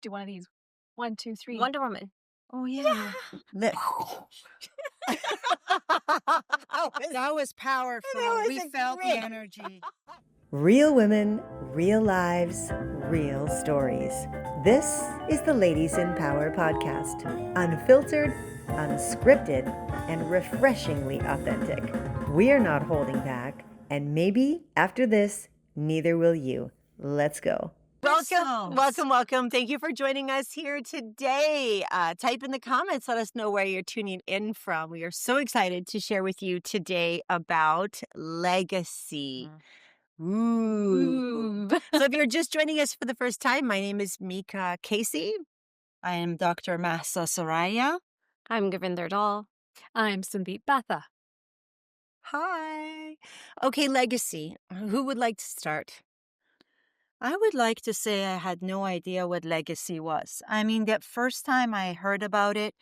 do one of these. 1, 2, 3. Wonder Woman. Oh, yeah. The- That was powerful. That was We a felt great- the energy. Real women, real lives, real stories. This is the Ladies in Power podcast. Unfiltered, unscripted, and refreshingly authentic. We're not holding back, and maybe after this, neither will you. Let's go. Welcome. Thank you for joining us here today. Type in the comments, let us know where you're tuning in from. We are so excited to share with you today about legacy. Ooh. So if you're just joining us for the first time, my name is Meeka Casey. I am Dr. Mahsa Soraya. I'm Govinder Doll. I'm Sandeep Batha. Hi. Okay, legacy. Who would like to start? I would like to say I had no idea what legacy was. I mean, the first time I heard about it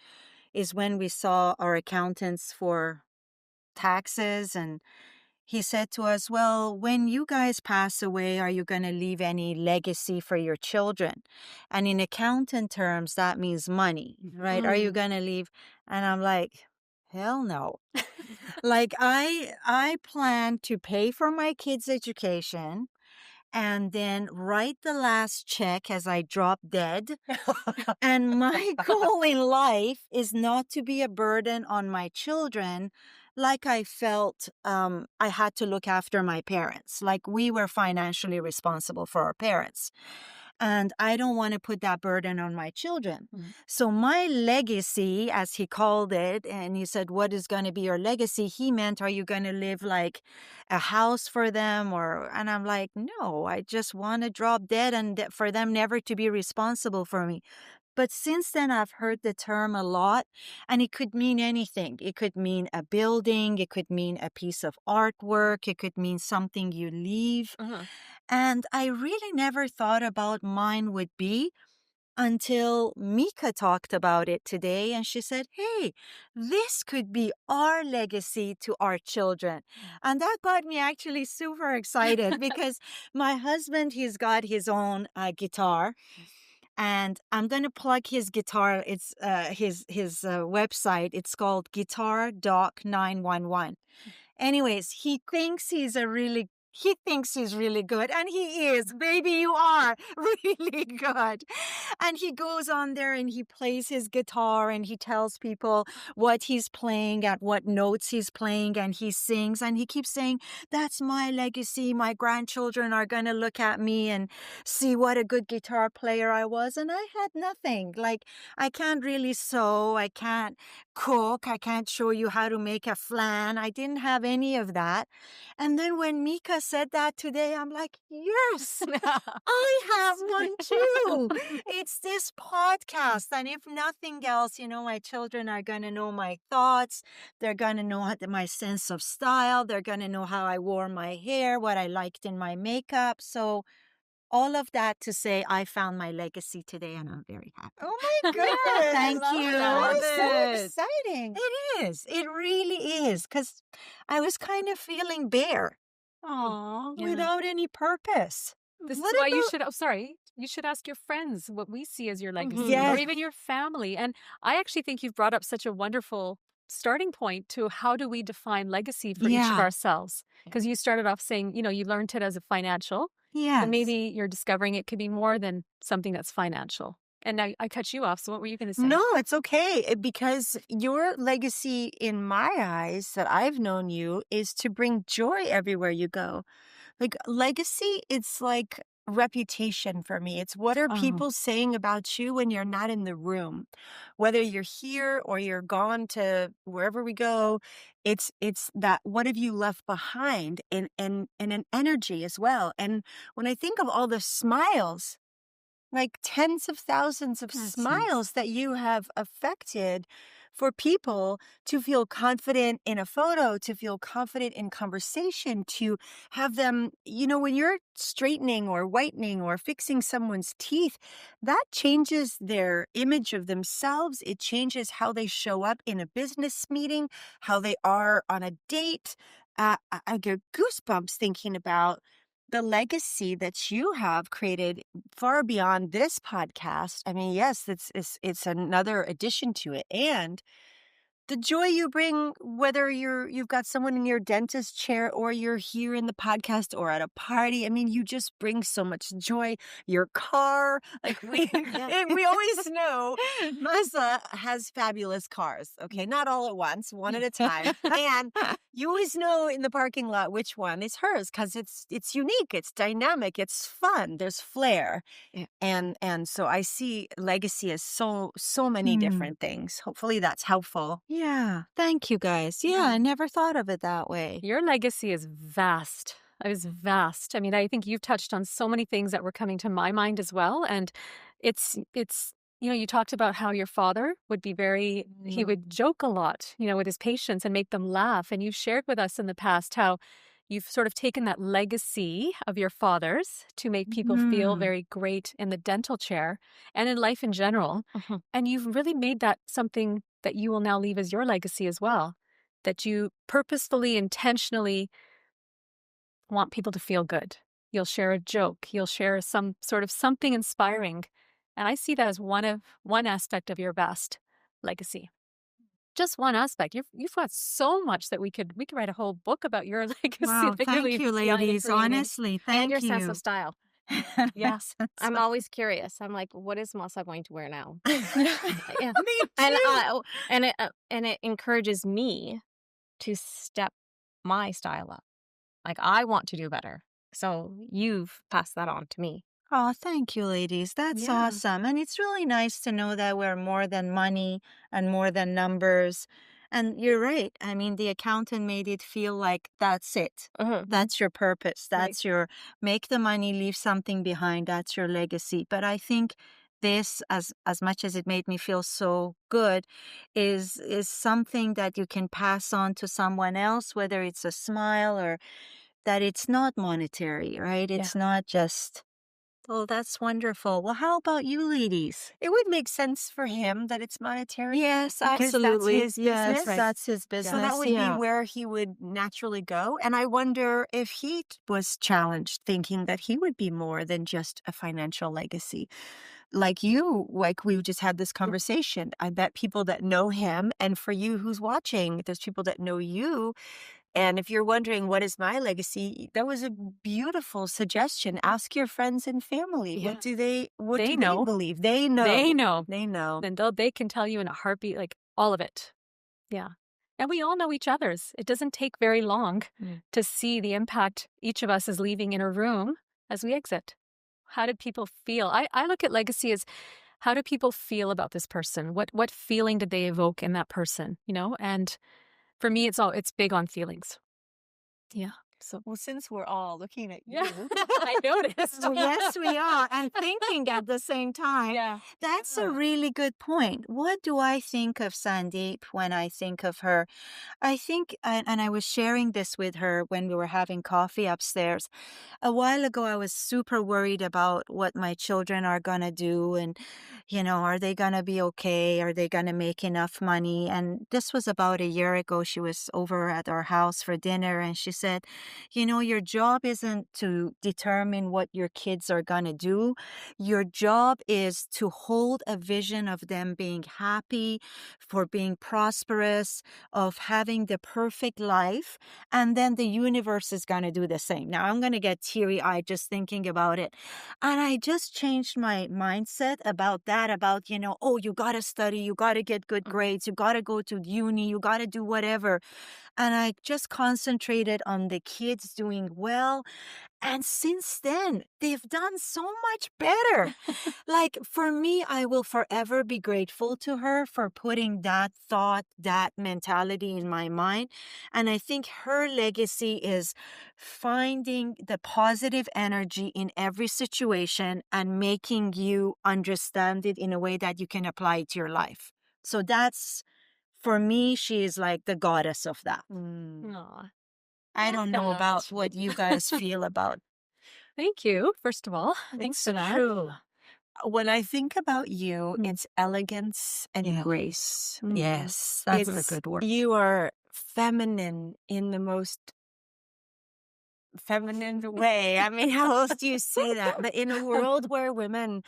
is when we saw our accountants for taxes, and he said to us, well, when you guys pass away, are you going to leave any legacy for your children? And in accountant terms, that means money, right? Are you going to leave? And I'm like, hell no. Like I plan to pay for my kids' education and then write the last check as I drop dead. And my goal in life is not to be a burden on my children like I felt I had to look after my parents, like we were financially responsible for our parents. And I don't want to put that burden on my children. So my legacy, as he called it, and he said, what is going to be your legacy? He meant, are you going to live like a house for them? And I'm like, no, I just want to drop dead and for them never to be responsible for me. But since then, I've heard the term a lot, and it could mean anything. It could mean a building. It could mean a piece of artwork. It could mean something you leave. And I really never thought about mine would be until Meeka talked about it today. And she said, hey, this could be our legacy to our children. And that got me actually super excited because my husband, he's got his own guitar. And I'm going to plug his guitar. It's his website. It's called Guitar Doc 911. Anyways, he thinks he's really good, and he is. Baby, you are really good. And he goes on there and he plays his guitar and he tells people what he's playing, at what notes he's playing, and he sings and he keeps saying, that's my legacy. My grandchildren are going to look at me and see what a good guitar player I was. And I had nothing. Like, I can't really sew. I can't cook. I can't show you how to make a flan. I didn't have any of that. And then when Meeka said that today, I'm like, yes, I have one too. It's this podcast. And if nothing else, my children are going to know my thoughts. They're going to know my sense of style. They're going to know how I wore my hair, what I liked in my makeup. So all of that to say I found my legacy today, and I'm very happy. Oh my goodness. Thank you. That is so Good. exciting. It is. It really is. Because I was kind of feeling bare Aww. without any purpose. This What is why about- you should ask your friends what we see as your legacy, Yes. or even your family. And I actually think you've brought up such a wonderful starting point to how do we define legacy for each of Yeah. ourselves? Because you started off saying, you learned it as a financial, Yes. and maybe you're discovering it could be more than something that's financial. And I cut you off. So what were you going to say? No, it's okay, because your legacy in my eyes that I've known you is to bring joy everywhere you go. Like legacy, it's like reputation for me. It's what are people saying about you when you're not in the room, whether you're here or you're gone to wherever we go. It's that what have you left behind, and an energy as well. And when I think of all the smiles, like tens of thousands of That's smiles that you have affected for people to feel confident in a photo, to feel confident in conversation, to have them, when you're straightening or whitening or fixing someone's teeth, that changes their image of themselves. It changes how they show up in a business meeting, how they are on a date. I get goosebumps thinking about the legacy that you have created far beyond this podcast. I mean, yes, it's another addition to it, and the joy you bring, whether you've got someone in your dentist chair or you're here in the podcast or at a party. I mean, you just bring so much joy. Your car, like we always know, Maza has fabulous cars. Okay, not all at once, one at a time, and you always know in the parking lot which one is hers because it's unique, it's dynamic, it's fun. There's flair. Yeah. And so I see legacy as so many different things. Hopefully that's helpful. Yeah. Thank you guys. Yeah, I never thought of it that way. Your legacy is vast. It is vast. I mean, I think you've touched on so many things that were coming to my mind as well. And it's you talked about how your father would be he would joke a lot, with his patients and make them laugh. And you've shared with us in the past how you've sort of taken that legacy of your father's to make people feel very great in the dental chair and in life in general. Mhm. And you've really made that something that you will now leave as your legacy as well, that you purposefully, intentionally want people to feel good. You'll share a joke. You'll share some sort of something inspiring. And I see that as one aspect of your vast legacy. Just one aspect. You've got so much that we could write a whole book about your legacy. Wow, that thank you, behind and ladies. created. Honestly, And thank your you. sense of style. Yes. I'm always curious. I'm like, what is Masa going to wear now? Yeah. Me And too. it encourages me to step my style up. Like, I want to do better. So you've passed that on to me. Oh, thank you, ladies. That's Yeah. awesome. And it's really nice to know that we're more than money and more than numbers. And you're right. I mean, the accountant made it feel like that's it. Mhm. That's your purpose. Right. That's your make the money, leave something behind. That's your legacy. But I think this, as much as it made me feel so good, is something that you can pass on to someone else, whether it's a smile or that it's not monetary, right? Yeah. It's not just. Oh, that's wonderful. Well, how about you, ladies? It would make sense for him that it's monetary. Yes, Because that's absolutely. his Yes, business. that's his business. So that would yeah. be where he would naturally go. And I wonder if he was challenged thinking that he would be more than just a financial legacy. Like you, like we just had this conversation. I bet people that know him, and for you who's watching, there's people that know you. And if you're wondering what is my legacy, that was a beautiful suggestion. Ask your friends and family. Yeah. What do they They know. believe? They know. They know. They know. Then they can tell you in a heartbeat, like all of it. Yeah. And we all know each other's. It doesn't take very long to see the impact each of us is leaving in a room as we exit. How did people feel? I look at legacy as how do people feel about this person? What feeling did they evoke in that person? And for me, it's big on feelings. Yeah. So Well, since we're all looking at yeah, you. I noticed. Oh, yes, we are. And thinking at the same time. Yeah. That's a really good point. What do I think of Sandeep when I think of her? I think, and I was sharing this with her when we were having coffee upstairs. A while ago, I was super worried about what my children are going to do. And, are they going to be okay? Are they going to make enough money? And this was about a year ago. She was over at our house for dinner and she said, your job isn't to determine what your kids are going to do. Your job is to hold a vision of them being happy, for being prosperous, of having the perfect life. And then the universe is going to do the same. Now, I'm going to get teary-eyed just thinking about it. And I just changed my mindset about that, about, you got to study, you got to get good grades, you got to go to uni, you got to do whatever. And I just concentrated on the kids doing well. And since then, they've done so much better. Like, for me, I will forever be grateful to her for putting that thought, that mentality in my mind. And I think her legacy is finding the positive energy in every situation and making you understand it in a way that you can apply it to your life. So that's, for me, she is like the goddess of that. Aw. I don't know about what you guys feel about. Thank you, first of all. Thanks It's for that. true. When I think about you, it's elegance and Yeah. grace. Yes, that's a It's- good word. You are feminine in the most feminine way. I mean, how else do you say that? But in a world where women,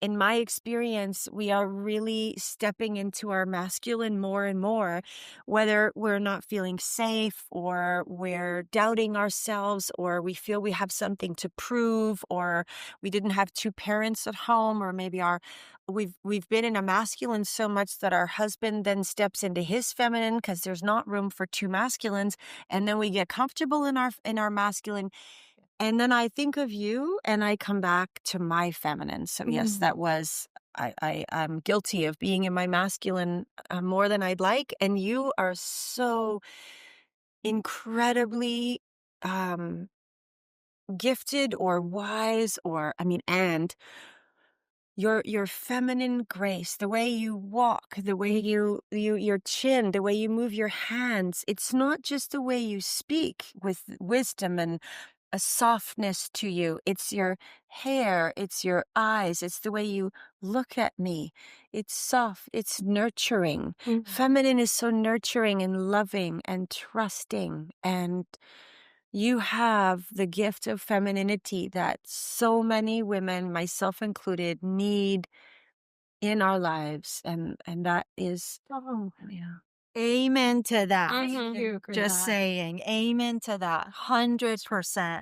in my experience, we are really stepping into our masculine more and more, whether we're not feeling safe or we're doubting ourselves or we feel we have something to prove or we didn't have two parents at home or maybe we've been in a masculine so much that our husband then steps into his feminine because there's not room for two masculines, and then we get comfortable in our masculine. And then I think of you and I come back to my feminine. So yes, that was I'm guilty of being in my masculine more than I'd like. And you are so incredibly gifted or wise or I mean, and your feminine grace, the way you walk, the way your chin, the way you move your hands. It's not just the way you speak with wisdom and a softness to you. It's your hair, it's your eyes, it's the way you look at me. It's soft, it's nurturing. Feminine is so nurturing and loving and trusting. And you have the gift of femininity that so many women, myself included, need in our lives. And that is, Oh, yeah. Amen to that. You agree Just that. saying, amen to that. 100%.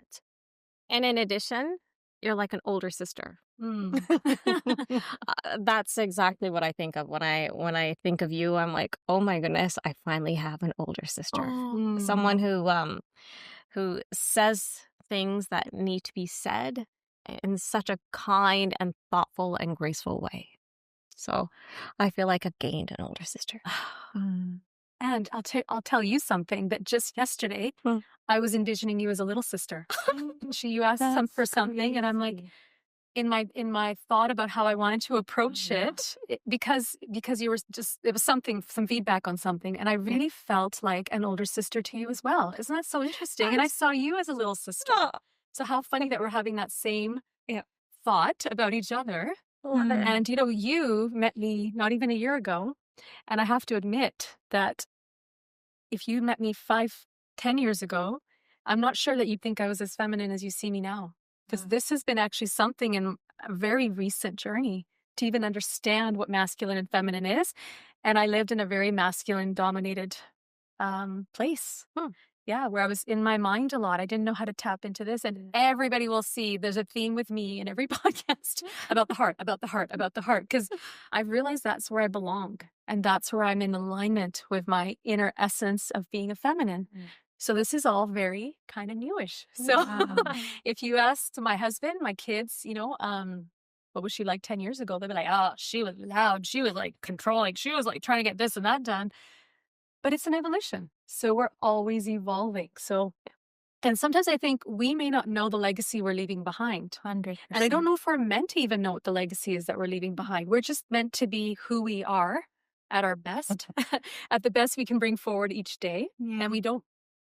And in addition, you're like an older sister. Mm. That's exactly what I think of when I think of you. I'm like, oh my goodness, I finally have an older sister, Mm. someone who says things that need to be said in such a kind and thoughtful and graceful way. So I feel like I've gained an older sister. And I'll tell you something that just yesterday I was envisioning you as a little sister. You asked for something, and I'm like, in my thought about how I wanted to approach it, because you were just, it was some feedback on something, and I really felt like an older sister to you as well. Isn't that so interesting? And I saw you as a little sister. So how funny that we're having that same thought about each other. And you met me not even a year ago, and I have to admit that if you met me 10 years ago, I'm not sure that you'd think I was as feminine as you see me now. Because this has been actually something in a very recent journey to even understand what masculine and feminine is. And I lived in a very masculine dominated place. Yeah, where I was in my mind a lot. I didn't know how to tap into this. And everybody will see there's a theme with me in every podcast about the heart, about the heart, about the heart. Because I've realized that's where I belong. And that's where I'm in alignment with my inner essence of being a feminine. So this is all very kind of newish. So if you asked my husband, my kids, what was she like 10 years ago? They'd be like, oh, she was loud. She was like controlling. She was like trying to get this and that done. But it's an evolution. So we're always evolving. So, and sometimes I think we may not know the legacy we're leaving behind. 100%. And I don't know if we're meant to even know what the legacy is that we're leaving behind. We're just meant to be who we are at our best, at the best we can bring forward each day. And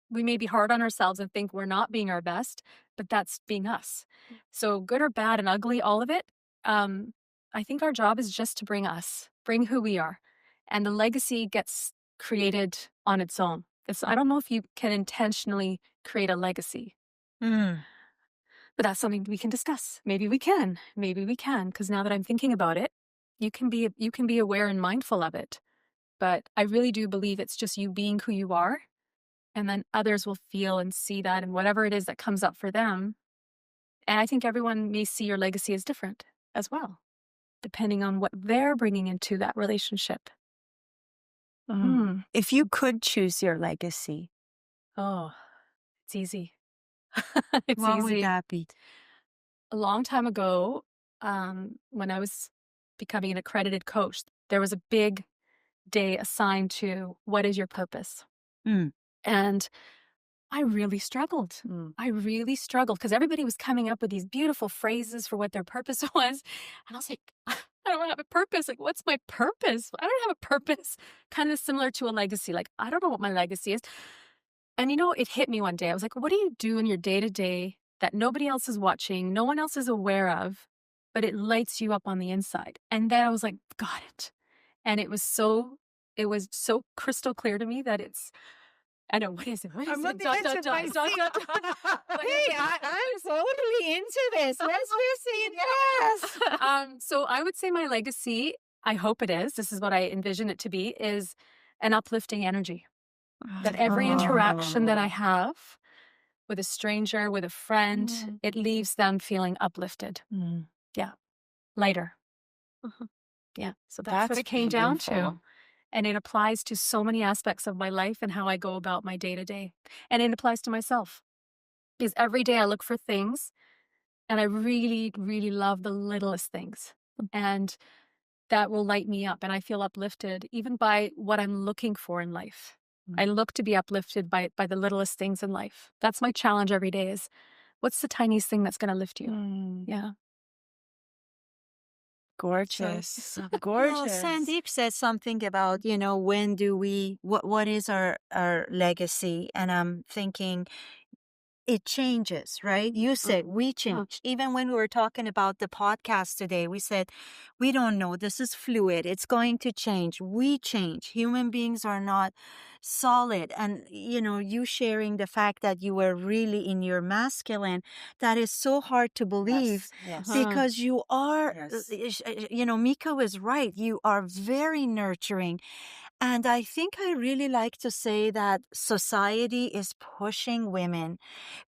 we may be hard on ourselves and think we're not being our best, but that's being us. So good or bad and ugly, all of it. I think our job is just to bring who we are. And the legacy gets created on its own. I don't know if you can intentionally create a legacy. But that's something we can discuss. Maybe we can, because now that I'm thinking about it, you can be aware and mindful of it. But I really do believe it's just you being who you are, and then others will feel and see that, and whatever it is that comes up for them. And I think everyone may see your legacy as different as well, depending on what they're bringing into that relationship. If you could choose your legacy, It's easy. It's What easy. would that be? A long time ago, when I was becoming an accredited coach, there was a big day assigned to what is your purpose? And I really struggled. I really struggled because everybody was coming up with these beautiful phrases for what their purpose was. And I was like, I don't have a purpose. Like, what's my purpose? I don't have a purpose. Kind of similar to a legacy. Like, I don't know what my legacy is. And it hit me one day. I was like, what do you do in your day-to-day that nobody else is watching, no one else is aware of, but it lights you up on the inside? And then I was like, got it. And it was so crystal clear to me that it's I know, what is it? What is I'm it? looking Dot, into dot, dot, my dot, seat. dot, dot. What is Hey, it? I'm totally into this. Let's proceed. Yes. So I would say my legacy, I hope it is, this is what I envision it to be, is an uplifting energy. That every interaction that I have with a stranger, with a friend, it leaves them feeling uplifted. Yeah. Lighter. Yeah. So that's what That's it came down to. beautiful. And it applies to so many aspects of my life and how I go about my day to day. And it applies to myself. Because every day I look for things and I really, really love the littlest things. And that will light me up and I feel uplifted even by what I'm looking for in life. I look to be uplifted by the littlest things in life. That's my challenge every day is what's the tiniest thing that's going to lift you? Yeah. Gorgeous. Well, Gorgeous. Sandeep said something about, when do we, what is our legacy? And I'm thinking, it changes, right? You said we change. Even when we were talking about the podcast today, we said, we don't know. This is fluid. It's going to change. We change. Human beings are not solid. And, you sharing the fact that you were really in your masculine, that is so hard to believe Yes. because you are, Yes. Meeka was right. You are very nurturing. And I think I really like to say that society is pushing women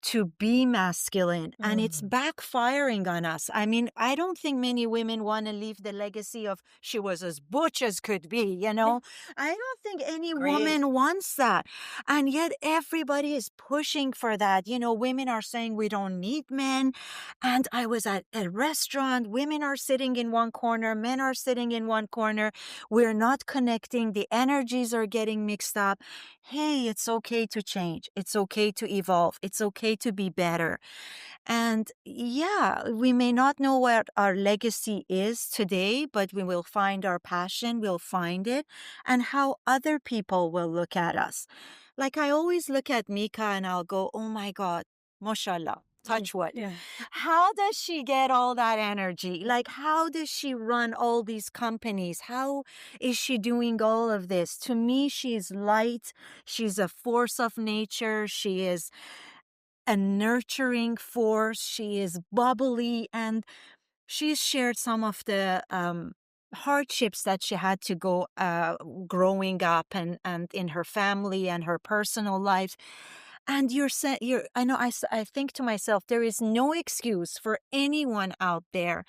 to be masculine and it's backfiring on us. I mean, I don't think many women want to leave the legacy of she was as butch as could be, I don't think any woman wants that. And yet everybody is pushing for that. Women are saying we don't need men. And I was at a restaurant, women are sitting in one corner, men are sitting in one corner. We're not connecting. The energies are getting mixed up. Hey, it's okay to change. It's okay to evolve. It's okay to be better. And yeah, we may not know what our legacy is today, but we will find our passion, we'll find it, and how other people will look at us. Like I always look at Meeka and I'll go, oh my God, mashallah. Touch wood. Yeah. How does she get all that energy? Like, how does she run all these companies? How is she doing all of this? To me, she's light. She's a force of nature. She is a nurturing force. She is bubbly. And she's shared some of the hardships that she had to go growing up and in her family and her personal life. And I think to myself, there is no excuse for anyone out there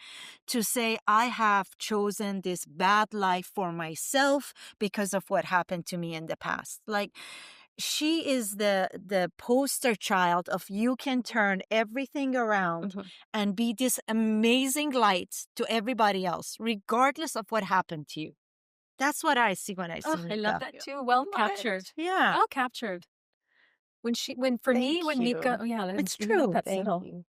to say, I have chosen this bad life for myself because of what happened to me in the past. Like, she is the poster child of you can turn everything around and be this amazing light to everybody else, regardless of what happened to you. That's what I see when I see I love Meeka. that too. Well captured. Yeah. Well captured. When Meeka, It's I love true. that Thank so. you.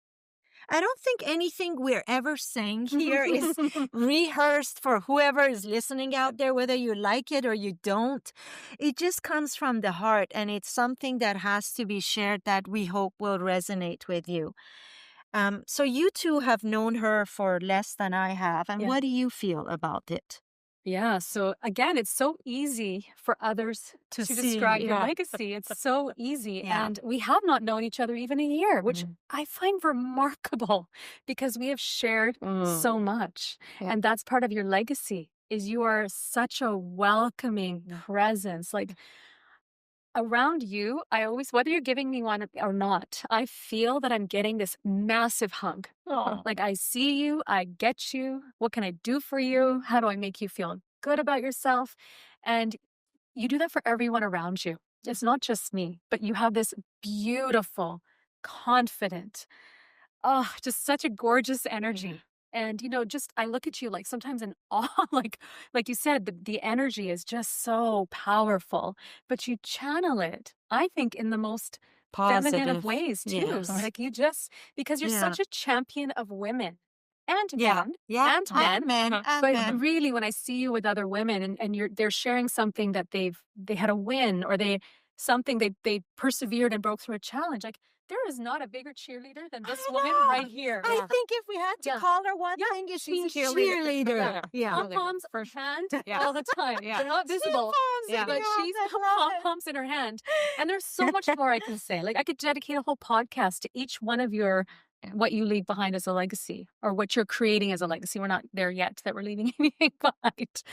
I don't think anything we're ever saying here is rehearsed for whoever is listening out there, whether you like it or you don't. It just comes from the heart, and it's something that has to be shared that we hope will resonate with you. So you two have known her for less than I have, and Yeah. what do you feel about it? Yeah. So again, it's so easy for others to describe your legacy. It's so easy. Yeah. And we have not known each other even a year, which I find remarkable because we have shared so much. Yeah. And that's part of your legacy is you are such a welcoming presence. Like around you, I always, whether you're giving me one or not, I feel that I'm getting this massive hug. Like I see you, I get you. What can I do for you? How do I make you feel good about yourself? And you do that for everyone around you. It's not just me, but you have this beautiful, confident, just such a gorgeous energy. And, just I look at you like sometimes in awe, like you said, the energy is just so powerful, but you channel it, I think, in the most feminine of ways too. Yes. Like because you're Yeah. such a champion of women and Yeah. men. Yeah. And men. men. And But men. really, when I see you with other women and they're sharing something that they had a win or they something. They persevered and broke through a challenge. Like, there is not a bigger cheerleader than this I woman know. right here. I think if we had to Yeah. call her one Yeah, thing, it's she's be a cheerleader. cheerleader. Yeah. Pom poms for hand Yeah. all the time. Yeah. They're not visible, Yeah. but she's got pom poms in her hand. And there's so much more I can say. Like, I could dedicate a whole podcast to each one of your what you leave behind as a legacy, or what you're creating as a legacy. We're not there yet that we're leaving anything behind.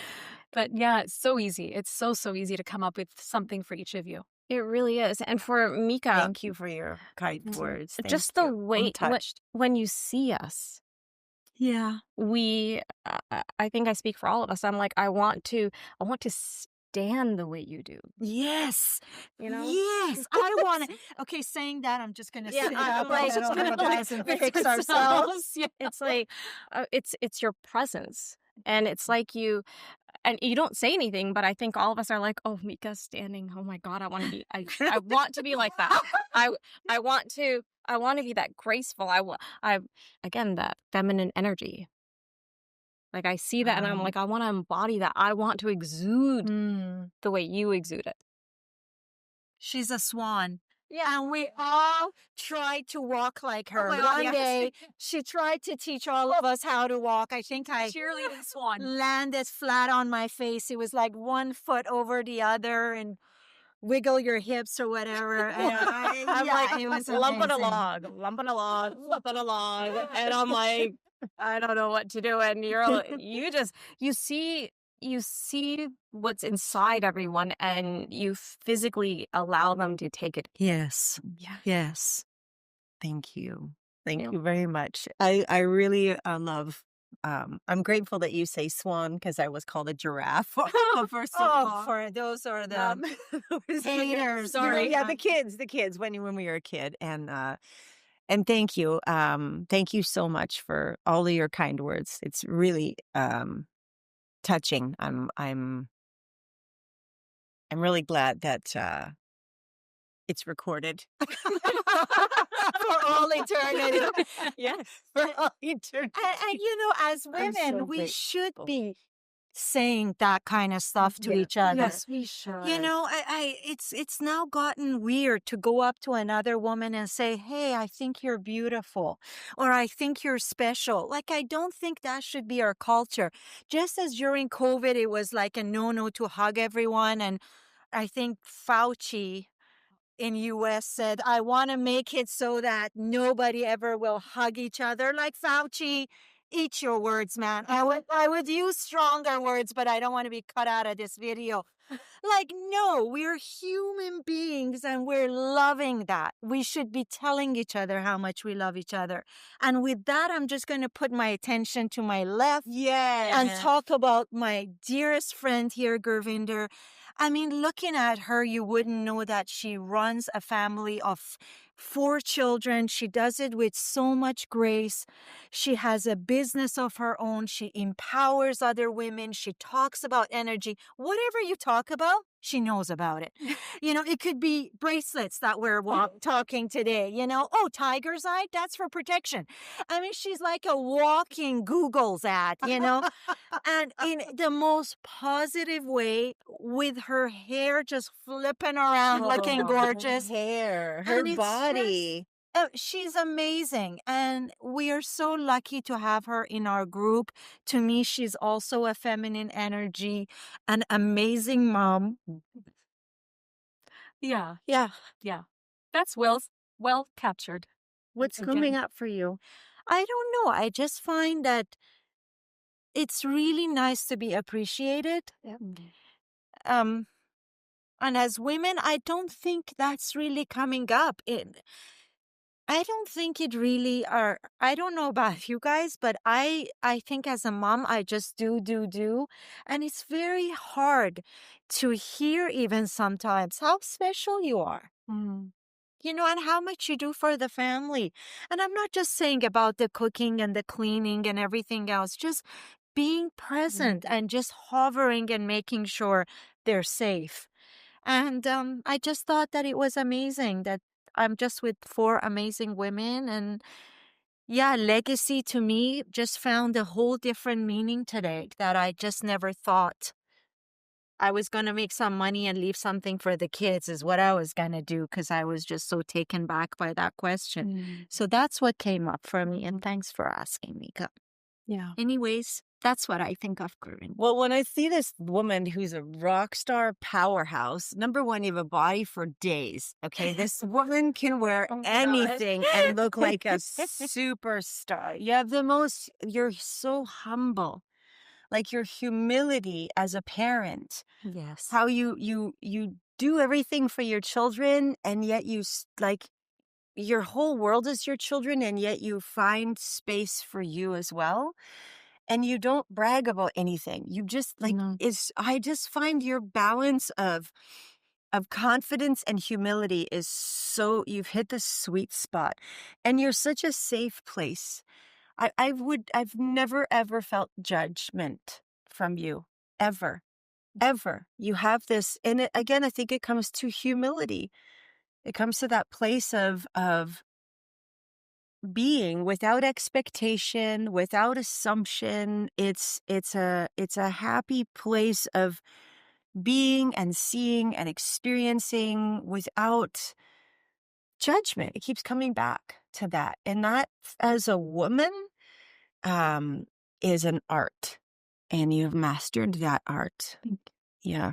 But yeah, it's so easy. It's so easy to come up with something for each of you. It really is. And for Meeka, Thank you for your kind words. Thank just you. the I'm way touched. when you see us, Yeah. I think I speak for all of us. I'm like, I want to stand the way you do. Yes. You know? Yes. I want to. Okay, saying that, I'm just going to Yeah, sit I'm up like, and just apologize and Fix fix ourselves. ourselves. Yeah. It's like it's your presence, and it's like you. And you don't say anything, but I think all of us are like, oh, Meeka's standing. Oh my God, I want to be. I want to be like that. I want to be that graceful. Again, that feminine energy. Like, I see that and I'm like, I want to embody that. I want to exude the way you exude it. She's a swan. Yeah. And we all tried to walk like her. my God, One yes. day, she tried to teach all of us how to walk. I think I Cheerleading swan. landed flat on my face. It was like one foot over the other and wiggle your hips or whatever. And I'm like, it was lumping amazing. along. And I'm like, I don't know what to do. And you see what's inside everyone, and you physically allow them to take it. Yes. Yeah. Yes. Thank you. Thank Yeah. you very much. I really love. I'm grateful that you say swan because I was called a giraffe for so long. For those are the haters. Sorry. Yeah, the kids when we were a kid, and thank you. Thank you so much for all of your kind words. It's really touching. I'm really glad that it's recorded for all eternity. Yes. For all eternity. And as women, so we should grateful. be saying that kind of stuff to each other. Yes, we should. It's now gotten weird to go up to another woman and say, "Hey, I think you're beautiful," or "I think you're special." Like, I don't think that should be our culture. Just as during COVID, it was like a no to hug everyone, and I think Fauci in US said, "I want to make it so that nobody ever will hug each other." Like, Fauci, eat your words, man. I would use stronger words, but I don't want to be cut out of this video. Like, no, we're human beings and we're loving that. We should be telling each other how much we love each other. And with that, I'm just going to put my attention to my left and talk about my dearest friend here, Gurvinder. I mean, looking at her, you wouldn't know that she runs a family of 4 children. She does it with so much grace. She has a business of her own. She empowers other women. She talks about energy. Whatever you talk about, she knows about it. It could be bracelets that we're talking today. Oh, tiger's eye, that's for protection. I mean, she's like a walking Google's ad, and in the most positive way, with her hair just flipping around, looking gorgeous. Hair, And her it's body. She's amazing, and we are so lucky to have her in our group. To me, she's also a feminine energy, an amazing mom. Yeah. Yeah. Yeah. That's well captured. What's Again. coming up for you? I don't know. I just find that it's really nice to be appreciated. And as women, I don't think that's really coming up. I don't think it really are. I don't know about you guys, but I think as a mom, I just do. And it's very hard to hear even sometimes how special you are. And how much you do for the family. And I'm not just saying about the cooking and the cleaning and everything else, just being present and just hovering and making sure they're safe. And I just thought that it was amazing that I'm just with 4 amazing women. And yeah, legacy to me just found a whole different meaning today that I just never thought I was going to make some money and leave something for the kids is what I was going to do because I was just so taken back by that question. So that's what came up for me. And thanks for asking, Meeka. Yeah. Anyways, that's what I think of, Corinne. Well, when I see this woman who's a rock star powerhouse, number one, you have a body for days. Okay. This woman can wear Oh my anything and look like a superstar. You're so humble. Like your humility as a parent, Yes. how you do everything for your children, and yet like your whole world is your children, and yet you find space for you as well. And you don't brag about anything. You just like No. I just find your balance of confidence and humility is you've hit the sweet spot, and you're such a safe place. I've never ever felt judgment from you, ever. Ever. You have this, and again, I think it comes to humility. It comes to that place of being without expectation, without assumption. It's a happy place of being and seeing and experiencing without judgment. It keeps coming back to that. And that, as a woman, is an art. And you've mastered that art. Yeah.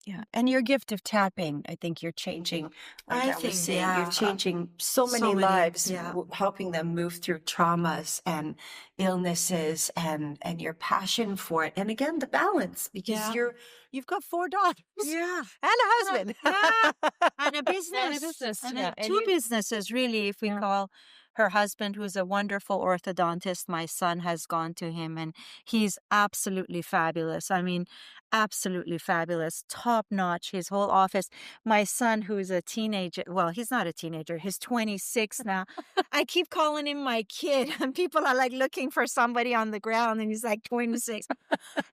Yeah. And your gift of tapping, I think you're changing. I Like was think, saying, yeah. you're changing so So many many, lives, yeah. helping them move through traumas and illnesses, and your passion for it. And again, the balance, because Yeah. you've got 4 daughters Yeah. and a husband. Yeah. And a business. And a business. And Yeah, and two you- businesses, really, if we Yeah. call her husband, who's a wonderful orthodontist. My son has gone to him, and he's absolutely fabulous. I mean, absolutely fabulous. Top notch, his whole office. My son, who's a teenager, well, he's not a teenager, he's 26 now. I keep calling him my kid, and people are like looking for somebody on the ground, and he's like 26.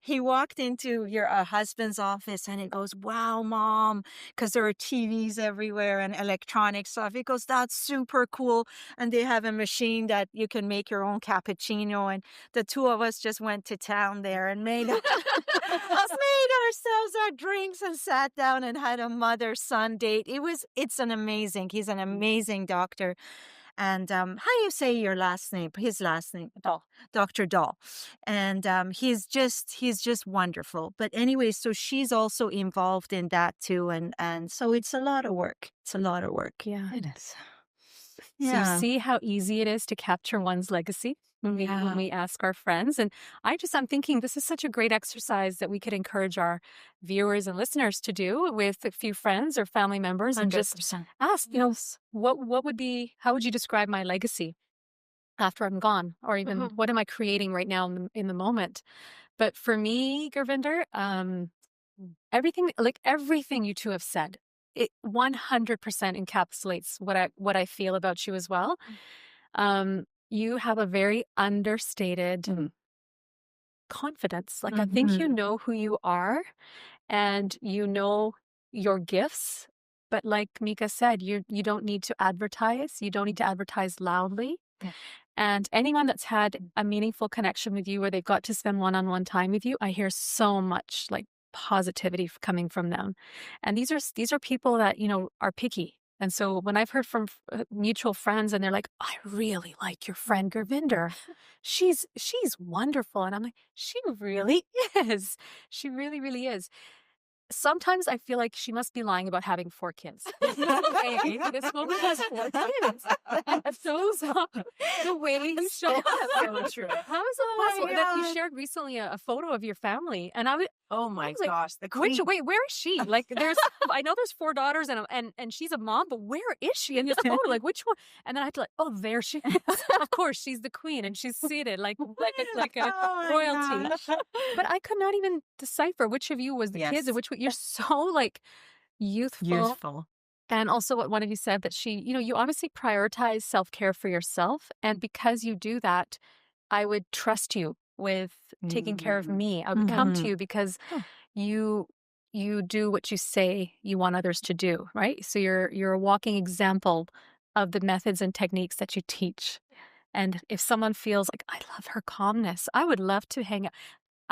He walked into your husband's office, and it goes, "Wow, Mom," because there are TVs everywhere and electronic stuff. It goes, "That's super cool." And they have a machine that you can make your own cappuccino. And the two of us just went to town there and made ourselves our drinks and sat down and had a mother-son date. It's he's an amazing doctor. And how do you say your last name? His last name, Dahl, Dr. Dahl. And he's just wonderful. But anyway, so she's also involved in that too, and so it's a lot of work. It's a lot of work. Yeah. It is. So you see how easy it is to capture one's legacy when we ask our friends. And I'm thinking this is such a great exercise that we could encourage our viewers and listeners to do with a few friends or family members and just 100%. ask, how would you describe my legacy after I'm gone? Or even what am I creating right now in the moment? But for me, Gurvinder, everything you two have said, it 100% encapsulates what I feel about you as well. You have a very understated confidence. Like I think you know who you are, and you know your gifts. But like Meeka said, you don't need to advertise. You don't need to advertise loudly. Yeah. And anyone that's had a meaningful connection with you, where they've got to spend one-on-one time with you, I hear so much like positivity coming from them. And these are people that are picky. And so when I've heard from mutual friends, and they're like, "I really like your friend Gurvinder. She's wonderful," and I'm like, "She really is. She really, really is." Sometimes I feel like she must be lying about having 4 kids. There's no way this woman has 4 kids. So the way you show up. So true. How is it possible that you shared recently a photo of your family? And Oh my was like, gosh, the queen. wait, where is she? Like, I know there's 4 daughters and she's a mom, but where is she in this photo? Like, which one? And then I had to there she is. Of course, she's the queen, and she's seated like a Oh my royalty. gosh. But I could not even decipher which of you was the kids and which one. You're so youthful. And also what one of you said, that you obviously prioritize self-care for yourself. And because you do that, I would trust you with taking care of me. I would come to you because you do what you say you want others to do, right? So you're a walking example of the methods and techniques that you teach. And if someone feels like, "I love her calmness, I would love to hang out."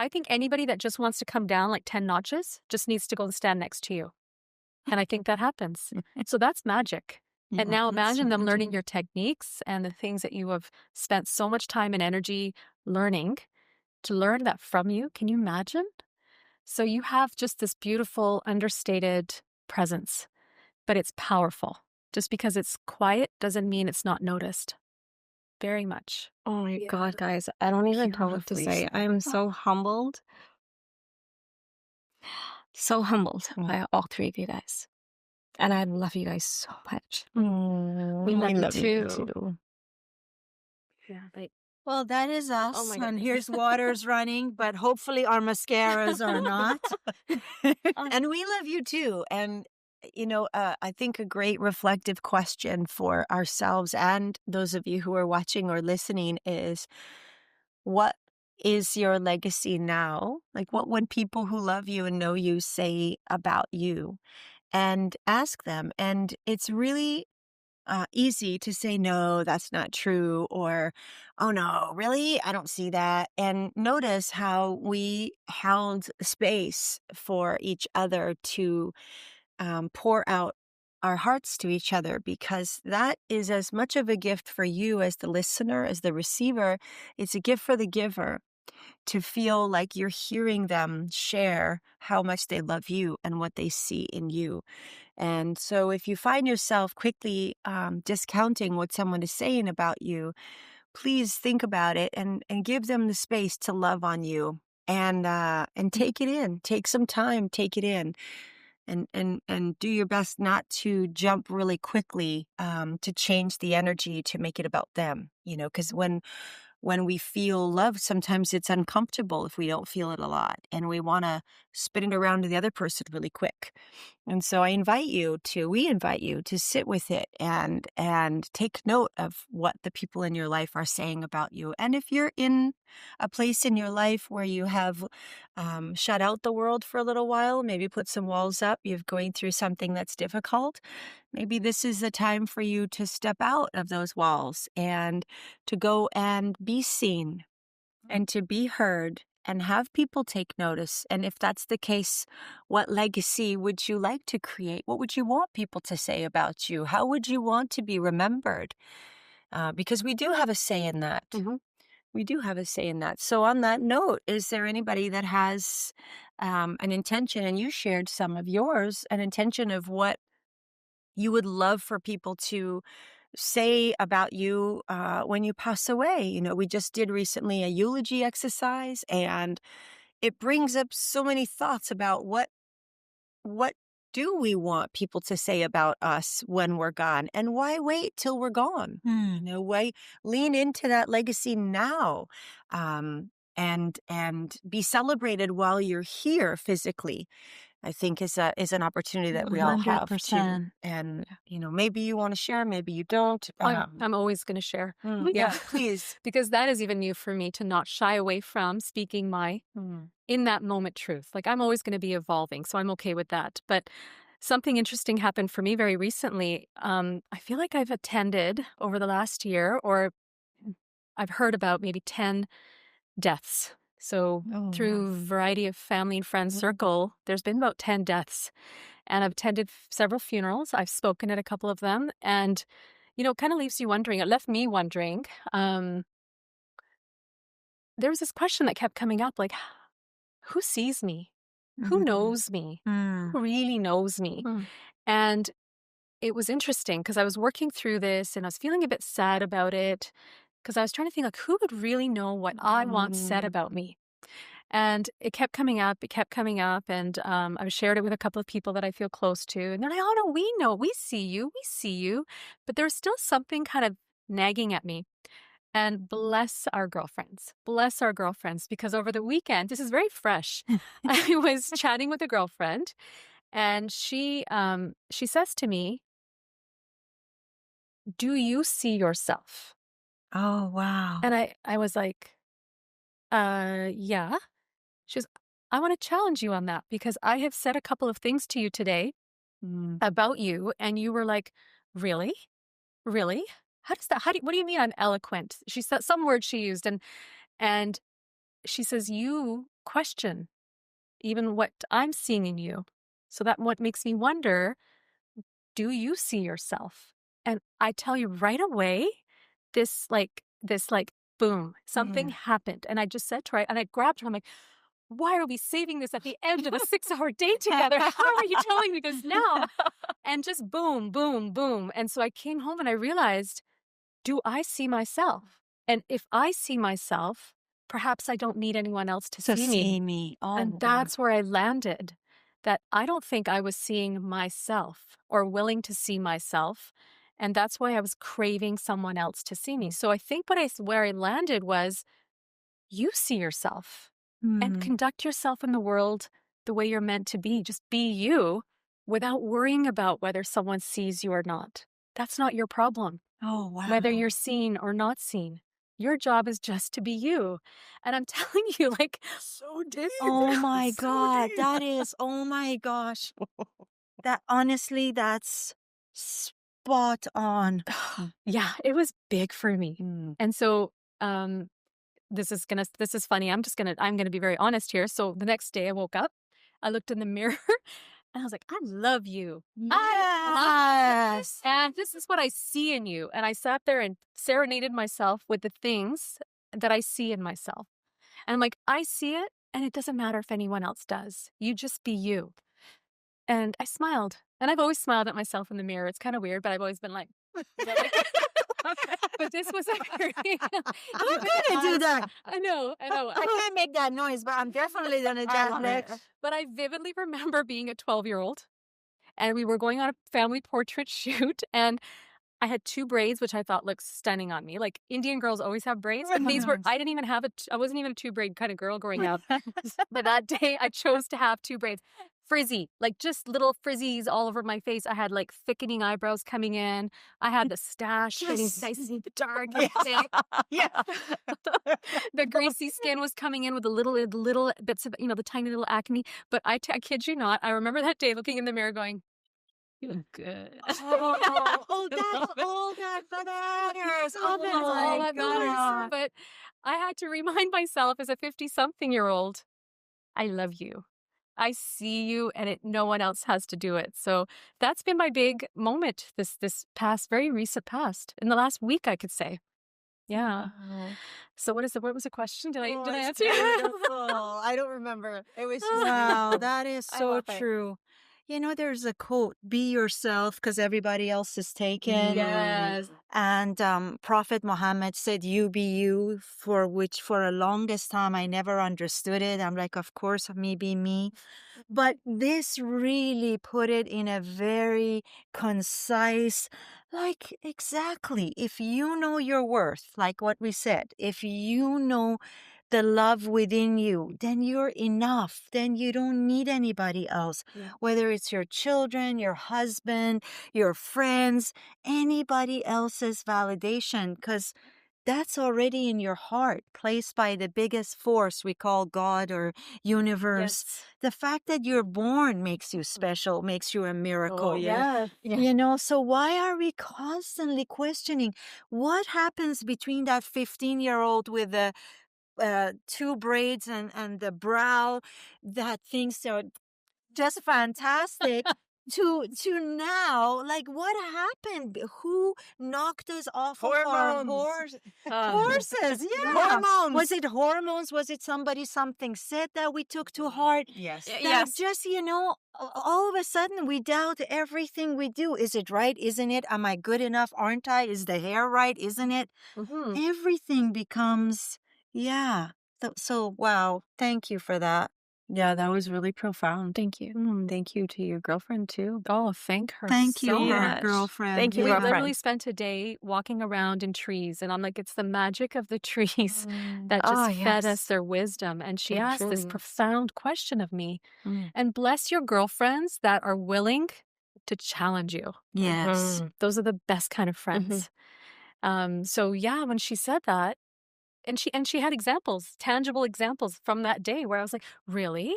I think anybody that just wants to come down like 10 notches just needs to go and stand next to you. And I think that happens. So that's magic. And Yeah, now that's imagine them learning magic. your techniques and the things that you have spent so much time and energy learning to learn that from you. Can you imagine? So you have just this beautiful, understated presence, but it's powerful. Just because it's quiet doesn't mean it's not noticed. Very much. Oh my Yeah. God, guys. I don't even know what to Beautifully say. said. I am so humbled. So humbled by all three of you guys. And I love you guys so much. We love you love you too. too. Yeah, but Well, that is us. Oh my And goodness. here's waters running, but hopefully our mascaras are not. And we love you too. And, I think a great reflective question for ourselves and those of you who are watching or listening is, what is your legacy now? Like, what would people who love you and know you say about you? And ask them. And it's really easy to say, no, that's not true, or, oh no, really? I don't see that. And notice how we held space for each other to pour out our hearts to each other, because that is as much of a gift for you as the listener, as the receiver. It's a gift for the giver to feel like you're hearing them share how much they love you and what they see in you. And so if you find yourself quickly discounting what someone is saying about you, please think about it and give them the space to love on you, and take it in. Take some time, take it in. And do your best not to jump really quickly to change the energy to make it about them, because when we feel love, sometimes it's uncomfortable if we don't feel it a lot, and we want to spin it around to the other person really quick. And so we invite you to sit with it and take note of what the people in your life are saying about you. And if you're in a place in your life where you have shut out the world for a little while, maybe put some walls up, you're going through something that's difficult, maybe this is the time for you to step out of those walls and to go and be seen and to be heard and have people take notice. And if that's the case, what legacy would you like to create? What would you want people to say about you? How would you want to be remembered? Because we do have a say in that. We do have a say in that. So on that note, is there anybody that has an intention, and you shared some of yours, an intention of what you would love for people to say about you when you pass away? We just did recently a eulogy exercise, and it brings up so many thoughts about what do we want people to say about us when we're gone, and why wait till we're gone? Why lean into that legacy now, and be celebrated while you're here physically. I think is an opportunity that we all have to. 100%. And maybe you want to share, maybe you don't. I'm always going to share. Yeah, please. Because that is even new for me, to not shy away from speaking my in that moment truth. Like, I'm always going to be evolving, so I'm okay with that. But something interesting happened for me very recently. I feel like I've attended over the last year, or I've heard about maybe 10 deaths. So through a variety of family and friend circle, there's been about 10 deaths. And I've attended several funerals. I've spoken at a couple of them. And, it kind of leaves you wondering. It left me wondering. There was this question that kept coming up, like, who sees me? Who knows me? Who really knows me? And it was interesting because I was working through this and I was feeling a bit sad about it, because I was trying to think, like, who would really know what I want said about me? And it kept coming up. And I've shared it with a couple of people that I feel close to. And they're like, oh, no, we know. We see you. But there's still something kind of nagging at me. And bless our girlfriends, because over the weekend, this is very fresh. I was chatting with a girlfriend, and she says to me, do you see yourself? Oh, wow. And I was like, yeah. She goes, I want to challenge you on that, because I have said a couple of things to you today about you. And you were like, really? Really? How does that, what do you mean I'm eloquent? She said some word she used. And she says, you question even what I'm seeing in you. So that what makes me wonder, do you see yourself? And I tell you right away, this boom, something happened. And I just said to her, and I grabbed her, I'm like, why are we saving this at the end of a 6-hour date together? How are you telling me this now? And just boom, boom, boom. And so I came home and I realized, do I see myself? And if I see myself, perhaps I don't need anyone else to So see me. see me. Oh, And that's where I landed, that I don't think I was seeing myself or willing to see myself. And that's why I was craving someone else to see me. So I think where I landed was, you see yourself and conduct yourself in the world the way you're meant to be. Just be you without worrying about whether someone sees you or not. That's not your problem. Oh, wow. Whether you're seen or not seen. Your job is just to be you. And I'm telling you, like, So deep. Oh my So God. deep. That is, oh my gosh. That honestly, that's spot on. Yeah, it was big for me. And so this is funny. I'm gonna be very honest here. So the next day I woke up, I looked in the mirror and I was like, I love you. Yes. And this is what I see in you. And I sat there and serenaded myself with the things that I see in myself. And I'm like, I see it, and it doesn't matter if anyone else does. You just be you. And I smiled. And I've always smiled at myself in the mirror. It's kind of weird, but I've always been like, but this was a very... I'm gonna do that. I know. I can't make that noise, but I'm definitely gonna do it. But I vividly remember being a 12-year-old, and we were going on a family portrait shoot, and I had 2 braids, which I thought looked stunning on me. Like, Indian girls always have braids, but these were, I didn't even have I wasn't even a 2-braid kind of girl growing up. But that day I chose to have 2 braids. Frizzy, like just little frizzies all over my face. I had like thickening eyebrows coming in. I had the stash getting nice and dark and thick. Yeah. The greasy skin was coming in with the little bits of, the tiny little acne. But I kid you not, I remember that day looking in the mirror going, you look good. That's all that matters. Oh my God. But I had to remind myself as a 50-something-year-old, I love you. I see you, and no one else has to do it. So that's been my big moment this very recent past. In the last week, I could say. Yeah. So what was the question? Did I answer you? I don't remember. It was just... Wow, that is so true. There's a quote, be yourself because everybody else is taken. Yes. And Prophet Muhammad said, you be you, for which for the longest time I never understood it. I'm like, of course, me be me. But this really put it in a very concise, like, exactly. If you know your worth, like what we said, if you know the love within you, then you're enough. Then you don't need anybody else. Yeah. Whether it's your children, your husband, your friends, anybody else's validation, because that's already in your heart, placed by the biggest force we call God or universe. Yes. The fact that you're born makes you special, makes you a miracle. Oh, yeah. So why are we constantly questioning what happens between that 15-year-old with the 2 braids and the brow that thinks they're just fantastic to now, like, what happened? Who knocked us off of our horses? Yeah. Hormones. Was it hormones? Was it something said that we took to heart? Yes. That just, all of a sudden we doubt everything we do. Is it right? Isn't it? Am I good enough? Aren't I? Is the hair right? Isn't it? Mm-hmm. Everything becomes... Yeah. So, wow. Thank you for that. Yeah, that was really profound. Thank you. Thank you to your girlfriend, too. Oh, thank her Thank you, so much. girlfriend. Thank you, We girlfriend. literally spent a day walking around in trees, and I'm like, it's the magic of the trees that just fed us their wisdom. And she asked this profound question of me. And bless your girlfriends that are willing to challenge you. Yes. Those are the best kind of friends. So yeah, when she said that, and she had examples, tangible examples from that day where I was like, really?